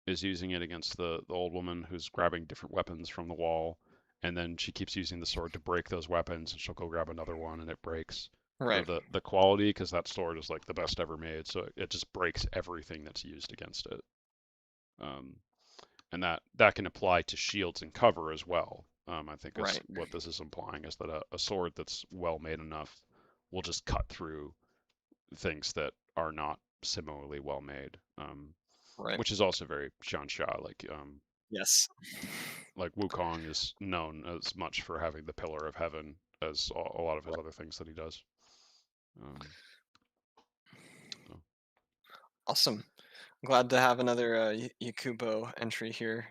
is using it against the old woman who's grabbing different weapons from the wall, and then she keeps using the sword to break those weapons, and she'll go grab another one and it breaks.
Right.
For the quality, because that sword is like the best ever made, so it just breaks everything that's used against it. And that can apply to shields and cover as well. I think is what this is implying, is that a sword that's well made enough will just cut through things that are not similarly well made.
Right.
Which is also very Xianxia.
Yes.
Like Wukong is known as much for having the Pillar of Heaven as a lot of his other things that he does.
Awesome. Glad to have another Yakubo entry here.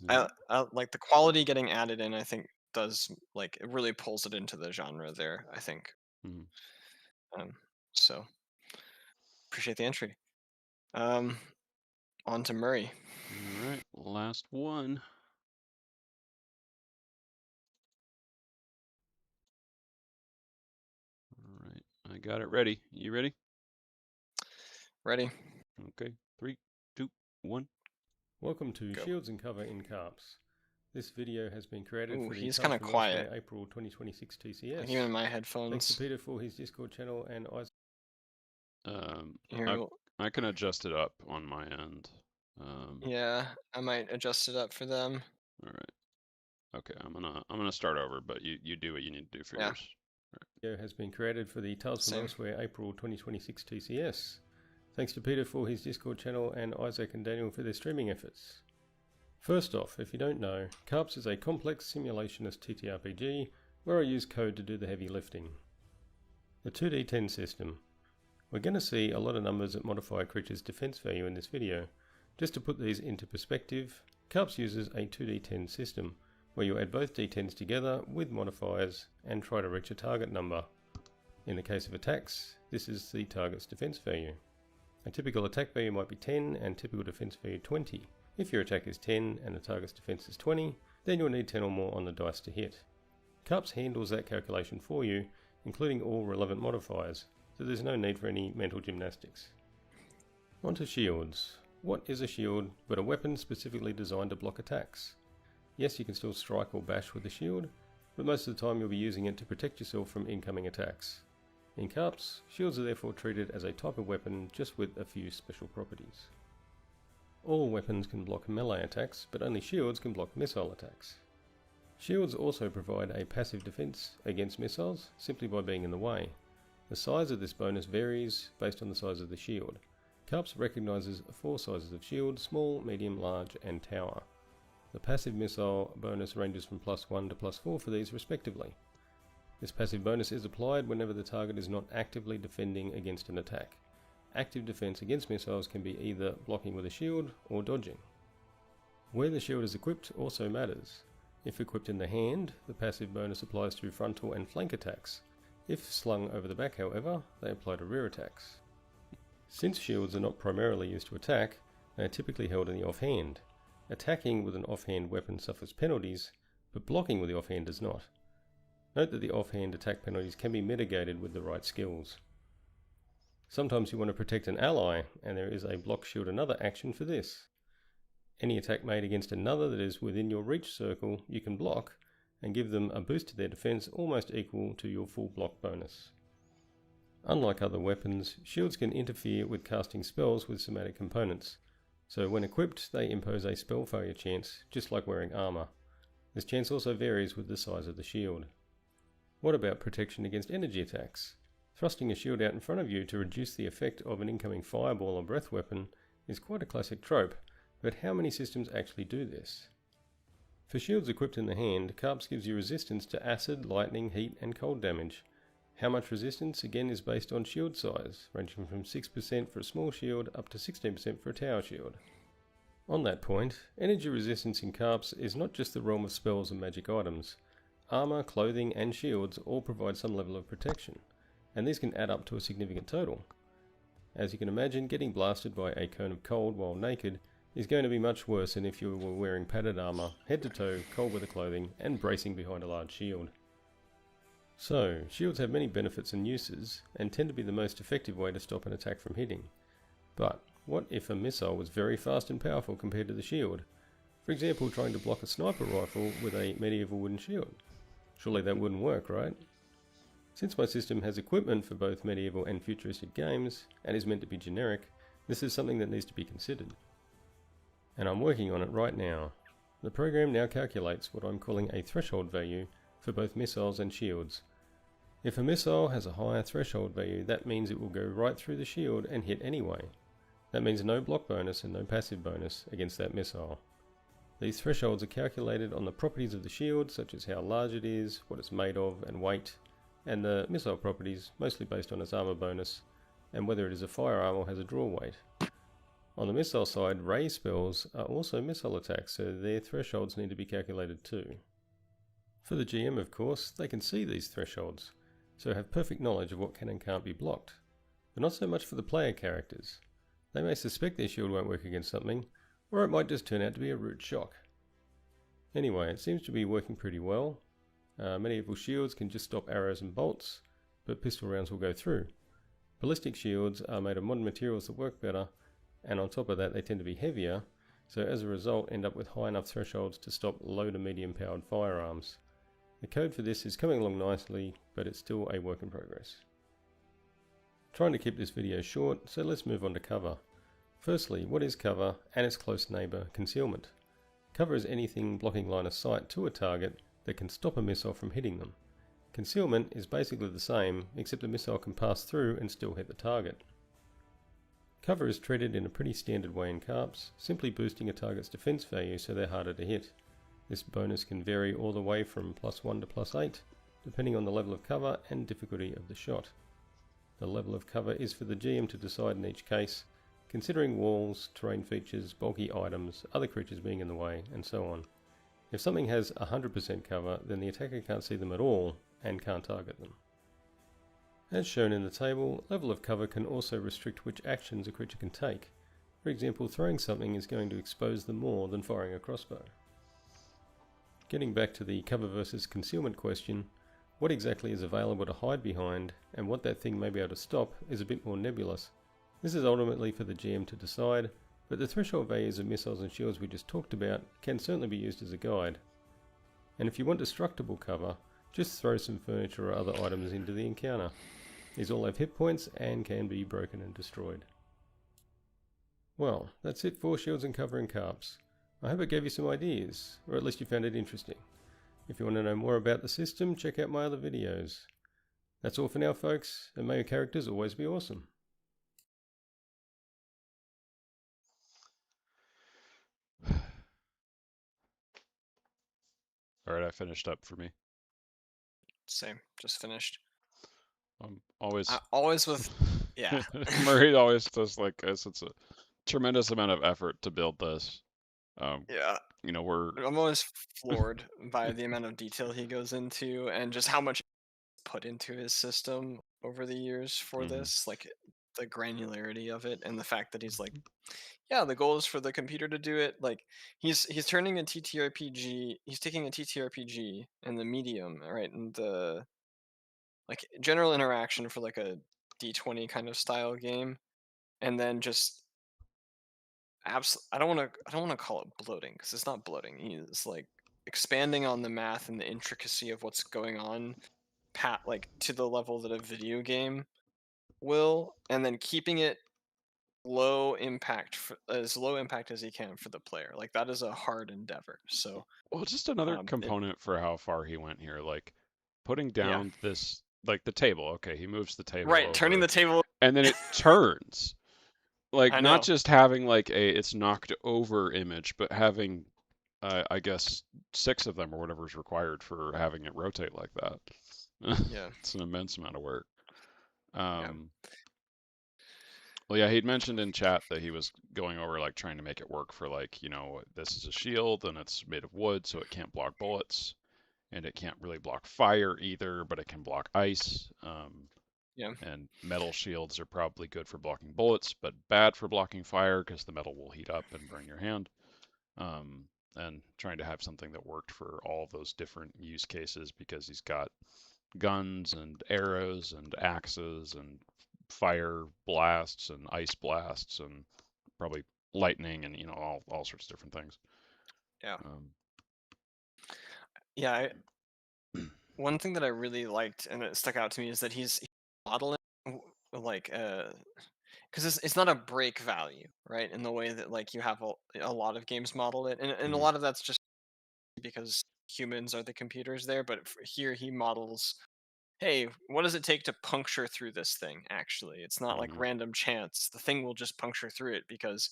I like the quality getting added in. I think does like it really pulls it into the genre there. I think. So appreciate the entry. On to Murray.
All right, last one. All right, I got it ready. You ready?
Ready.
Okay, 3, 2, 1.
Welcome to
Go.
Shields and Cover in CARPS. This video has been created for the
he's kind of quiet.
April 2026 TCS.
Like even in my headphones.
Thanks to Peter for his Discord channel and
I can adjust it up on my end.
Yeah, I might adjust it up for them.
All right. Okay, I'm gonna start over, but you do what you need to do for yours.
Video has been created for the Tales from Elsewhere April 2026 TCS. Thanks to Peter for his Discord channel and Isaac and Daniel for their streaming efforts. First off, if you don't know, CARPS is a complex simulationist TTRPG where I use code to do the heavy lifting. The 2d10 system. We're going to see a lot of numbers that modify a creature's defense value in this video. Just to put these into perspective, CARPS uses a 2d10 system where you add both d10s together with modifiers and try to reach a target number. In the case of attacks, this is the target's defense value. A typical attack value might be 10 and typical defense value 20. If your attack is 10 and the target's defense is 20, then you'll need 10 or more on the dice to hit. CARPS handles that calculation for you, including all relevant modifiers, so there's no need for any mental gymnastics. On to shields. What is a shield but a weapon specifically designed to block attacks? Yes, you can still strike or bash with a shield, but most of the time you'll be using it to protect yourself from incoming attacks. In CARPS, shields are therefore treated as a type of weapon just with a few special properties. All weapons can block melee attacks, but only shields can block missile attacks. Shields also provide a passive defense against missiles simply by being in the way. The size of this bonus varies based on the size of the shield. CARPS recognizes 4 sizes of shield: small, medium, large, and tower. The passive missile bonus ranges from +1 to +4 for these respectively. This passive bonus is applied whenever the target is not actively defending against an attack. Active defense against missiles can be either blocking with a shield or dodging. Where the shield is equipped also matters. If equipped in the hand, the passive bonus applies to frontal and flank attacks. If slung over the back, however, they apply to rear attacks. Since shields are not primarily used to attack, they are typically held in the offhand. Attacking with an offhand weapon suffers penalties, but blocking with the offhand does not. Note that the offhand attack penalties can be mitigated with the right skills. Sometimes you want to protect an ally, and there is a block shield another action for this. Any attack made against another that is within your reach circle you can block, and give them a boost to their defense almost equal to your full block bonus. Unlike other weapons, shields can interfere with casting spells with somatic components, so when equipped they impose a spell failure chance, just like wearing armor. This chance also varies with the size of the shield. What about protection against energy attacks? Thrusting a shield out in front of you to reduce the effect of an incoming fireball or breath weapon is quite a classic trope, but how many systems actually do this? For shields equipped in the hand, CARPS gives you resistance to acid, lightning, heat and cold damage. How much resistance again is based on shield size, ranging from 6% for a small shield up to 16% for a tower shield. On that point, energy resistance in CARPS is not just the realm of spells and magic items. Armor, clothing and shields all provide some level of protection, and these can add up to a significant total. As you can imagine, getting blasted by a cone of cold while naked is going to be much worse than if you were wearing padded armor, head to toe, cold weather clothing, and bracing behind a large shield. So, shields have many benefits and uses, and tend to be the most effective way to stop an attack from hitting. But, what if a missile was very fast and powerful compared to the shield? For example, trying to block a sniper rifle with a medieval wooden shield. Surely that wouldn't work, right? Since my system has equipment for both medieval and futuristic games, and is meant to be generic, this is something that needs to be considered. And I'm working on it right now. The program now calculates what I'm calling a threshold value for both missiles and shields. If a missile has a higher threshold value, that means it will go right through the shield and hit anyway. That means no block bonus and no passive bonus against that missile. These thresholds are calculated on the properties of the shield, such as how large it is, what it's made of, and weight, and the missile properties, mostly based on its armor bonus, and whether it is a firearm or has a draw weight. On the missile side, ray spells are also missile attacks, so their thresholds need to be calculated too. For the GM, of course, they can see these thresholds, so have perfect knowledge of what can and can't be blocked, but not so much for the player characters. They may suspect their shield won't work against something, or it might just turn out to be a rude shock. Anyway, it seems to be working pretty well. Medieval shields can just stop arrows and bolts, but pistol rounds will go through. Ballistic shields are made of modern materials that work better, and on top of that they tend to be heavier, so as a result end up with high enough thresholds to stop low to medium powered firearms. The code for this is coming along nicely, but it's still a work in progress. Trying to keep this video short, so let's move on to cover. Firstly, what is cover and its close neighbour, concealment? Cover is anything blocking line of sight to a target that can stop a missile from hitting them. Concealment is basically the same, except the missile can pass through and still hit the target. Cover is treated in a pretty standard way in CARPS, simply boosting a target's defense value so they're harder to hit. This bonus can vary all the way from +1 to +8, depending on the level of cover and difficulty of the shot. The level of cover is for the GM to decide in each case, considering walls, terrain features, bulky items, other creatures being in the way, and so on. If something has 100% cover, then the attacker can't see them at all and can't target them. As shown in the table, level of cover can also restrict which actions a creature can take. For example, throwing something is going to expose them more than firing a crossbow. Getting back to the cover versus concealment question, what exactly is available to hide behind and what that thing may be able to stop is a bit more nebulous. This is ultimately for the GM to decide, but the threshold values of missiles and shields we just talked about can certainly be used as a guide. And if you want destructible cover, just throw some furniture or other items into the encounter. These all have hit points and can be broken and destroyed. Well, that's it for shields and cover in CARPS. I hope it gave you some ideas, or at least you found it interesting. If you want to know more about the system, check out my other videos. That's all for now, folks, and may your characters always be awesome.
Alright, I finished up for me.
Same, just finished.
Always
with, yeah.
Murray always does like this. It's a tremendous amount of effort to build this.
Yeah.
You know,
I'm always floored by the amount of detail he goes into and just how much put into his system over the years for this, like the granularity of it and the fact that he's like, yeah, the goal is for the computer to do it. Like he's turning a TTRPG, he's taking a TTRPG and the medium, right, and the like general interaction for like a D20 kind of style game, and then just I don't want to call it bloating because it's not bloating. He's like expanding on the math and the intricacy of what's going on, like to the level that a video game will, and then keeping it low impact, as low impact as he can for the player. Like that is a hard endeavor. So,
well, just another component for how far he went here, like putting down this, like the table. Okay, he moves the table
right,
over,
turning the table,
and then it turns. Like not
know.
just having like it's knocked over image, but having I guess 6 of them or whatever is required for having it rotate like that.
Yeah.
It's an immense amount of work. Well, yeah, he'd mentioned in chat that he was going over like trying to make it work for like, you know, this is a shield and it's made of wood, so it can't block bullets, and it can't really block fire either, but it can block ice. And metal shields are probably good for blocking bullets, but bad for blocking fire because the metal will heat up and burn your hand. And trying to have something that worked for all of those different use cases, because he's got guns and arrows and axes and fire blasts and ice blasts and probably lightning and, you know, all sorts of different things.
One thing that I really liked and it stuck out to me is that he's modeling like because it's not a break value, right, in the way that like you have a lot of games model it, and a lot of that's just because humans are the computers there, but here he models hey, what does it take to puncture through this thing? Actually, it's not like
Mhm.
random chance. The thing will just puncture through it because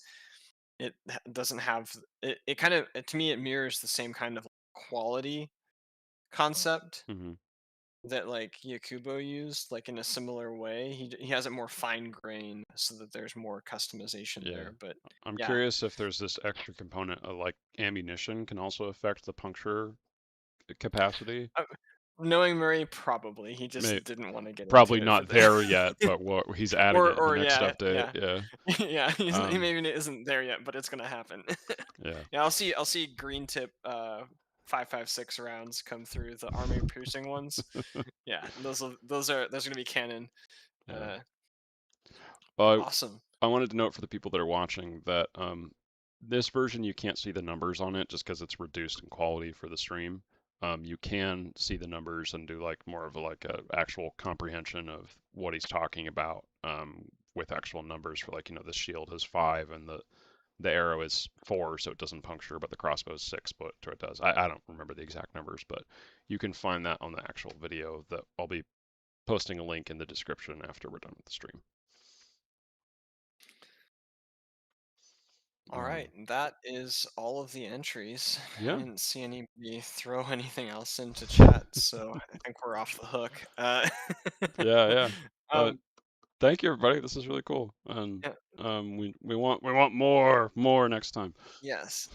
it doesn't have it. It kind of to me it mirrors the same kind of quality concept
Mhm.
that like Yakubo used, like in a similar way. He has it more fine grain so that there's more customization
Yeah.
there. But
I'm
yeah,
curious if there's this extra component of like ammunition can also affect the puncture capacity.
knowing Murray, probably he
May
just didn't want to get
Probably
into it for
not
the
there yet, but what he's adding it in the
or
next
yeah,
update.
yeah.
Yeah.
Yeah, he
Um.
maybe isn't there yet, but it's gonna happen.
Yeah.
Yeah, I'll see green tip 5.56 rounds come through the armor piercing ones. Yeah, those are gonna be canon.
Yeah.
Uh,
Well,
awesome.
I wanted to note for the people that are watching that this version you can't see the numbers on it just because it's reduced in quality for the stream. You can see the numbers and do like more of like a actual comprehension of what he's talking about with actual numbers for like the shield is 5 and the arrow is 4, so it doesn't puncture, but the crossbow is 6, but it does. I don't remember the exact numbers, but you can find that on the actual video that I'll be posting a link in the description after we're done with the stream.
All right, that is all of the entries. I
Yeah.
didn't see anybody throw anything else into chat, so I think we're off the hook.
Yeah, yeah. But
um,
thank you, everybody. This is really cool, and
yeah,
we want more next time.
yes.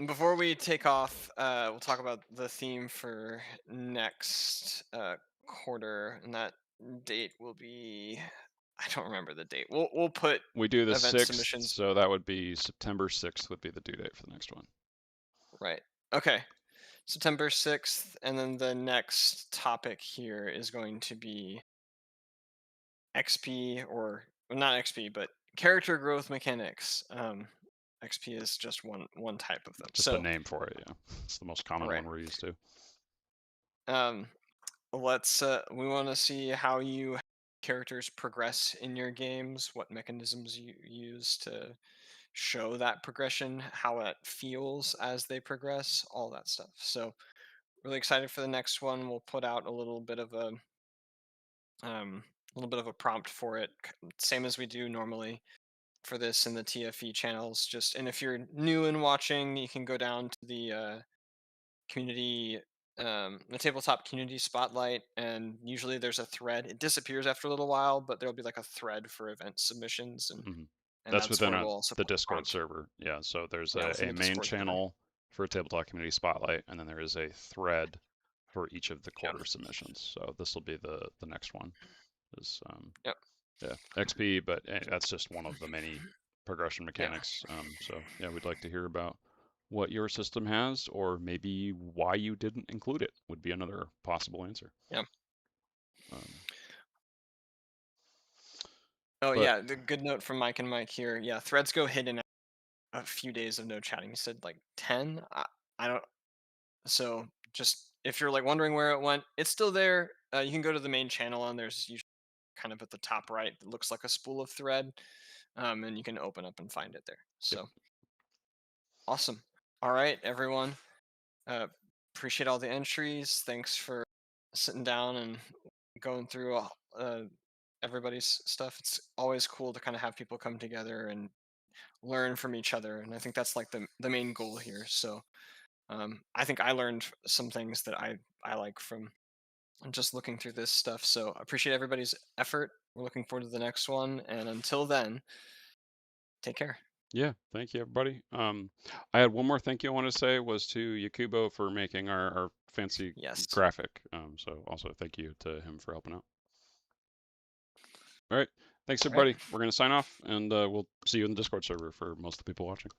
Before we take off, we'll talk about the theme for next quarter, and that date will be. I don't remember the date. We'll put
We do the
event
6th,
submissions.
so that would be September 6th would be the due date for the next one.
Right. Okay. September 6th, and then the next topic here is going to be XP, or well, not XP, but character growth mechanics. XP is just one type of them.
Just a
So,
name for it, yeah. It's the most common
right.
one we're used to.
Let's we want to see how you characters progress in your games, what mechanisms you use to show that progression, how it feels as they progress, all that stuff. So really excited for the next one. We'll put out a little bit of a prompt for it, same as we do normally for this in the TFE channels. Just and if you're new and watching, you can go down to the community, the tabletop community spotlight, and usually there's a thread. It disappears after a little while, but there'll be like a thread for event submissions, and
That's
that's
within
where we'll also
the
put the
Discord
prompt.
server. Yeah, so there's
Yeah, within
a
the
main
Discord server.
channel for Tabletop Community Spotlight, and then there is a thread for each of the
Yep.
quarter submissions. So this will be the next one. Is
Yep.
yeah, XP, but that's just one of the many progression
Yeah.
mechanics. So yeah, we'd like to hear about what your system has, or maybe why you didn't include it would be another possible answer.
Yeah.
But
Yeah, the good note from Mike and Mike here. Yeah, threads go hidden a few days of no chatting. He said like 10. I don't. So just if you're like wondering where it went, it's still there. You can go to the main channel, and there's usually kind of at the top right. It looks like a spool of thread, and you can open up and find it there. So awesome. All right, everyone. Appreciate all the entries. Thanks for sitting down and going through everybody's stuff. It's always cool to kind of have people come together and learn from each other, and I think that's like the main goal here. So I think I learned some things that I like from just looking through this stuff. So I appreciate everybody's effort. We're looking forward to the next one, and until then, take care.
yeah, thank you, everybody. I had one more thank you I want to say was to Yakubo for making our fancy
Yes.
graphic. So also thank you to him for helping out. All right, thanks everybody. We're gonna sign off, and we'll see you in the Discord server for most of the people watching.